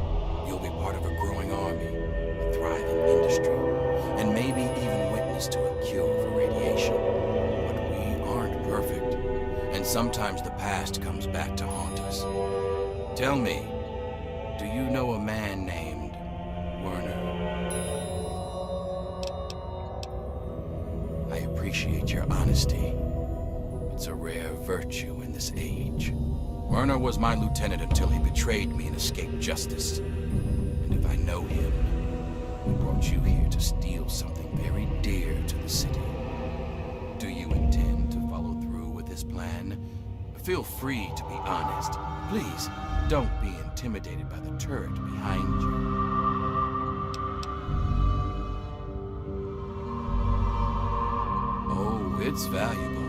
you'll be part of a growing army, a thriving industry, and maybe even witness to a cure for radiation. But we aren't perfect, and sometimes the past comes back to haunt us. Tell me, do you know a man named Werner? I appreciate your honesty. It's a rare virtue in this age. Werner was my lieutenant until he betrayed me and escaped justice. And if I know him, he brought you here to steal something very dear to the city. Do you intend to follow through with his plan? Feel free to be honest. Please, don't be intimidated by the turret behind you. Oh, it's valuable.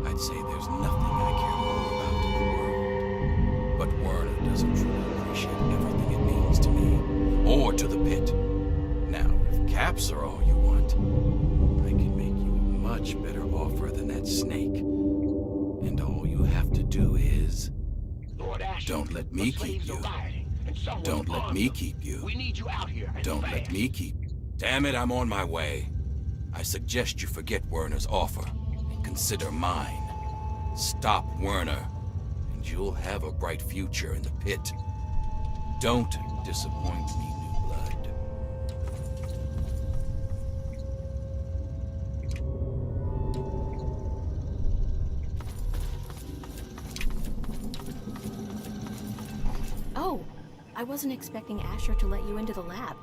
I'd say there's nothing I care more about in the world. But Werner doesn't truly appreciate everything it means to me, or to the pit. Now, if caps are all you want, I can make you a much better offer than that snake. And all you have to do is... Don't let me keep you. Don't let me keep you. We need you out here. Don't let me keep you. Damn it, I'm on my way. I suggest you forget Werner's offer and consider mine. Stop Werner, and you'll have a bright future in the pit. Don't disappoint me, New Blood. Oh, I wasn't expecting Asher to let you into the lab.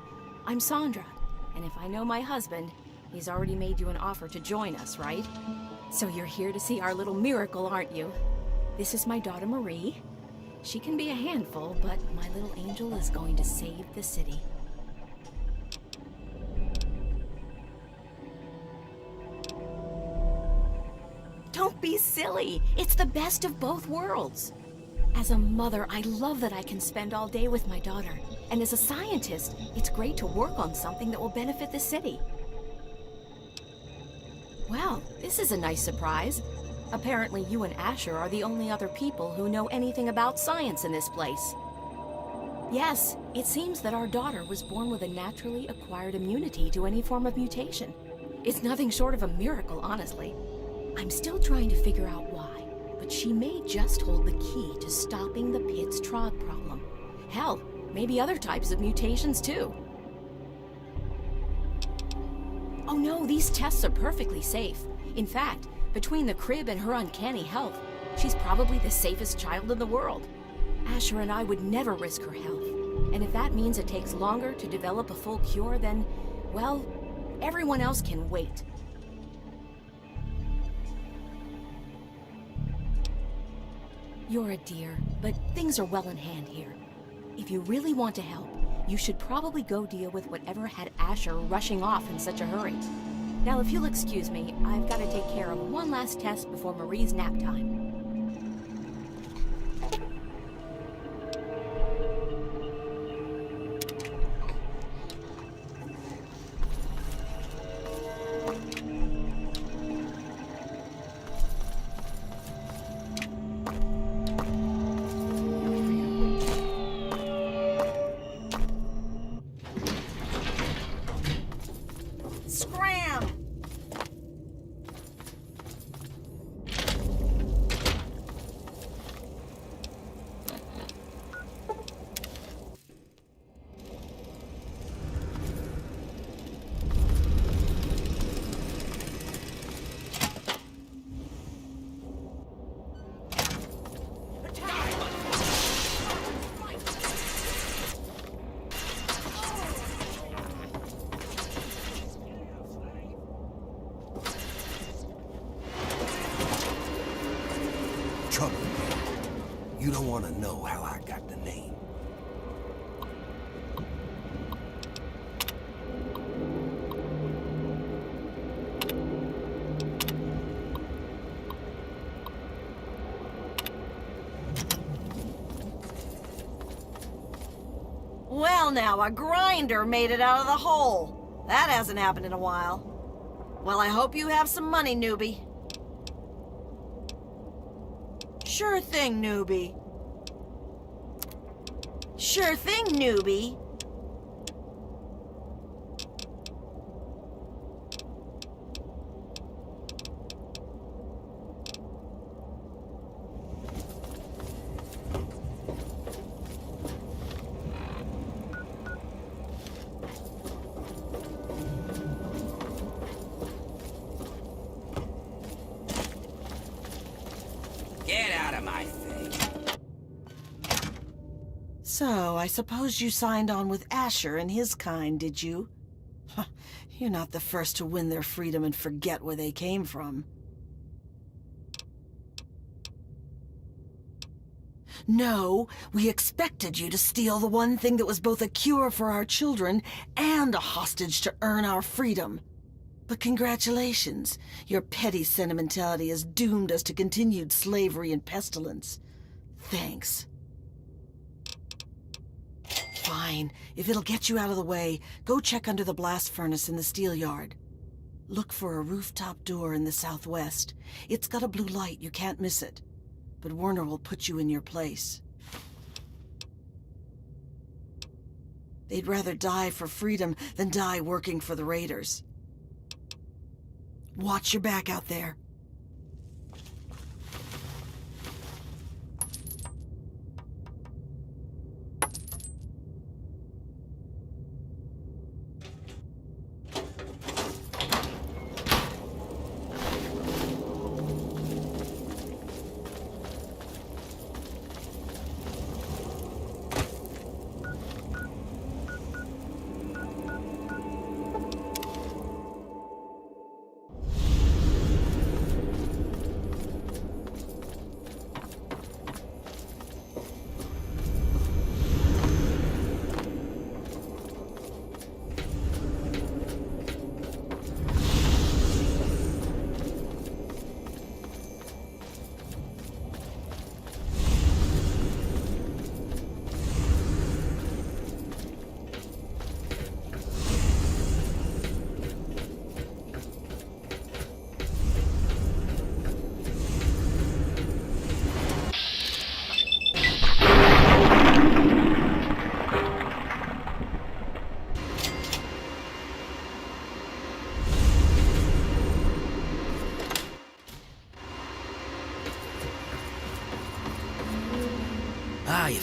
I'm Sandra, and if I know my husband, he's already made you an offer to join us, right? So you're here to see our little miracle, aren't you? This is my daughter Marie. She can be a handful, but my little angel is going to save the city. Don't be silly. It's the best of both worlds. As a mother, I love that I can spend all day with my daughter. And as a scientist, it's great to work on something that will benefit the city. Wow, this this is a nice surprise. Apparently you and Asher are the only other people who know anything about science in this place. Yes, it seems that our daughter was born with a naturally acquired immunity to any form of mutation. It's nothing short of a miracle, honestly. I'm still trying to figure out why, but she may just hold the key to stopping the Pitt's Trog problem. Hell, maybe other types of mutations too. Oh no, these tests are perfectly safe. In fact, between the crib and her uncanny health, she's probably the safest child in the world. Asher and I would never risk her health. And if that means it takes longer to develop a full cure, then, well, everyone else can wait. You're a dear, but things are well in hand here. If you really want to help, you should probably go deal with whatever had Asher rushing off in such a hurry. Now, if you'll excuse me, I've got to take care of one last test before Marie's nap time. Trouble. You don't want to know how I got the name. Well now, a grinder made it out of the hole. That hasn't happened in a while. Well, I hope you have some money, newbie. Sure thing, newbie. Sure thing, newbie. Get out of my face. So, I suppose you signed on with Asher and his kind, did you? You're not the first to win their freedom and forget where they came from. No, we expected you to steal the one thing that was both a cure for our children and a hostage to earn our freedom. But congratulations, your petty sentimentality has doomed us to continued slavery and pestilence. Thanks. Fine, if it'll get you out of the way, go check under the blast furnace in the steel yard. Look for a rooftop door in the southwest. It's got a blue light, you can't miss it. But Werner will put you in your place. They'd rather die for freedom than die working for the Raiders. Watch your back out there.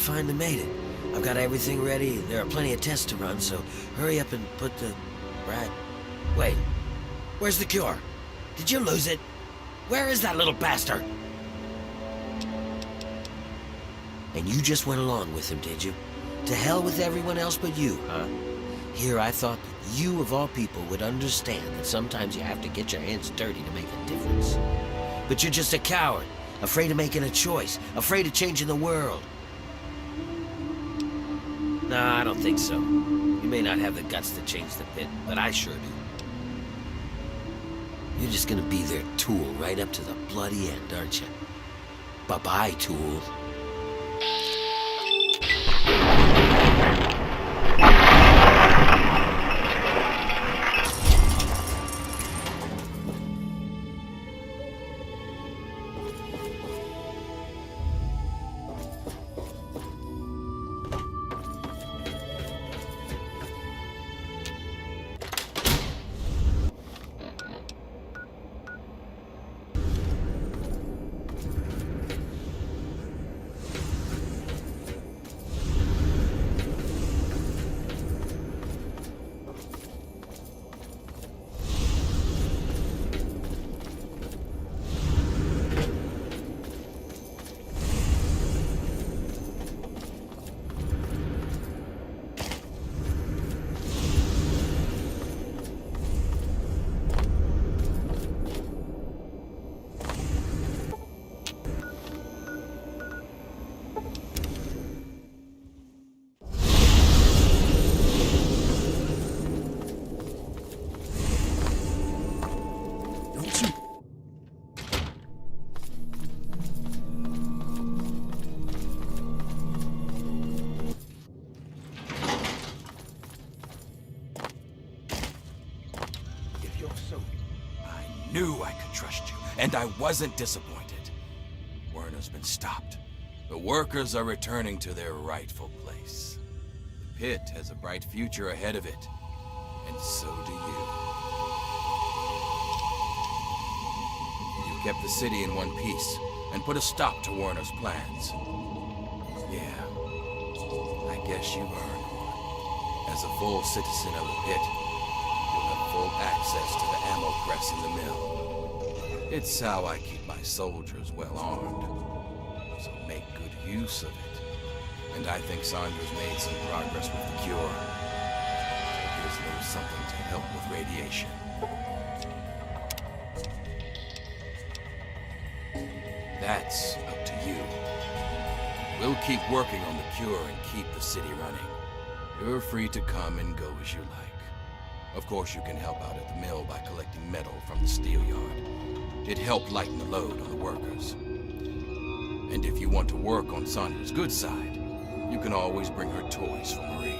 finally made it. I've got everything ready. There are plenty of tests to run, so hurry up and put the... Wait. Where's the cure? Did you lose it? Where is that little bastard? And you just went along with him, did you? To hell with everyone else but you, huh? Here I thought that you, of all people, would understand that sometimes you have to get your hands dirty to make a difference. But you're just a coward, afraid of making a choice, afraid of changing the world. Nah, I don't think so. You may not have the guts to change the Pit, but I sure do. You're just gonna be their tool right up to the bloody end, aren't you? Bye-bye, tool. Knew I could trust you, and I wasn't disappointed. Werner's been stopped. The workers are returning to their rightful place. The Pit has a bright future ahead of it, and so do you. You kept the city in one piece, and put a stop to Werner's plans. Yeah, I guess you've earned one. As a full citizen of the Pit, full access to the ammo press in the mill. It's how I keep my soldiers well armed. So make good use of it. And I think Sandra's made some progress with the cure. So here's a little something to help with radiation. That's up to you. We'll keep working on the cure and keep the city running. You're free to come and go as you like. Of course, you can help out at the mill by collecting metal from the steel yard. It helped lighten the load on the workers. And if you want to work on Sandra's good side, you can always bring her toys for Marie.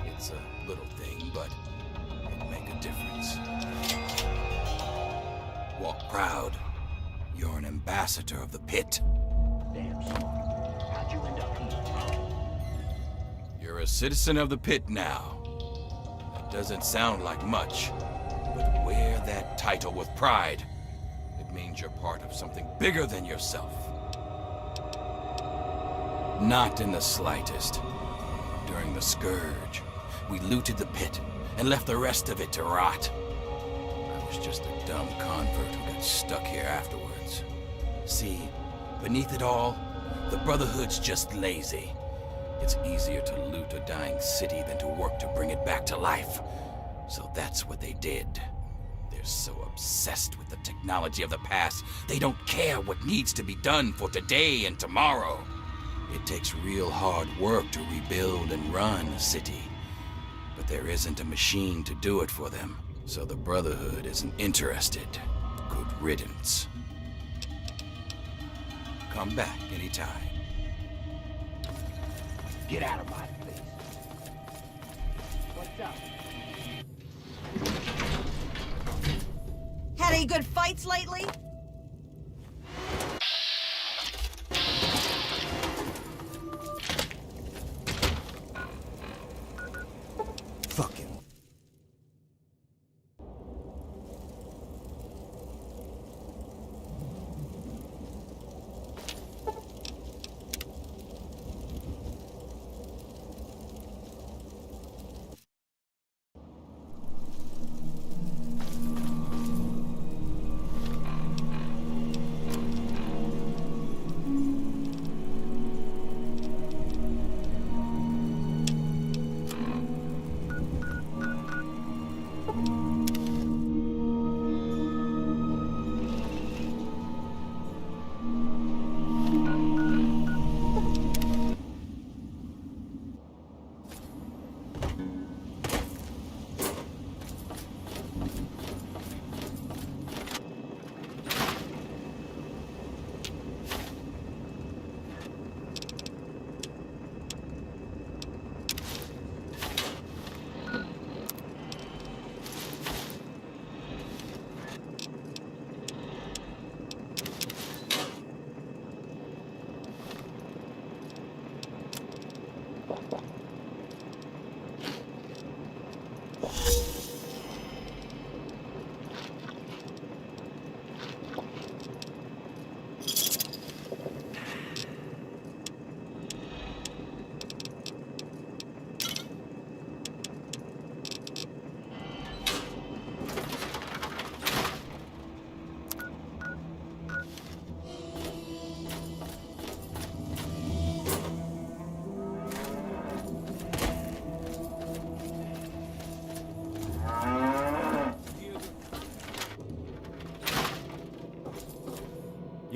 It's a little thing, but it'll make a difference. Walk proud. You're an ambassador of the Pit. Damn, son. How'd you end up here? You're a citizen of the Pit now. Doesn't sound like much, but wear that title with pride. It means you're part of something bigger than yourself. Not in the slightest. During the Scourge, we looted the Pit and left the rest of it to rot. I was just a dumb convert who got stuck here afterwards. See, beneath it all, the Brotherhood's just lazy. It's easier to loot a dying city than to work to bring it back to life. So that's what they did. They're so obsessed with the technology of the past, they don't care what needs to be done for today and tomorrow. It takes real hard work to rebuild and run a city. But there isn't a machine to do it for them. So the Brotherhood isn't interested. Good riddance. Come back anytime. Get out of my face. What's up? Had any good fights lately? Fuck him.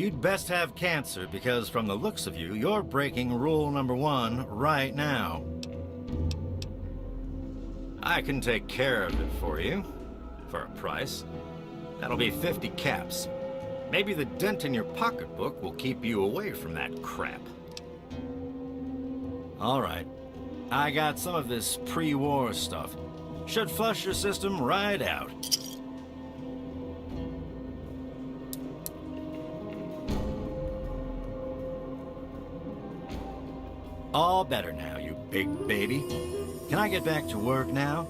You'd best have cancer, because from the looks of you, you're breaking rule number 1 right now. I can take care of it for you, for a price. That'll be 50 caps. Maybe the dent in your pocketbook will keep you away from that crap. All right. I got some of this pre-war stuff. Should flush your system right out. All better now, you big baby. Can I get back to work now?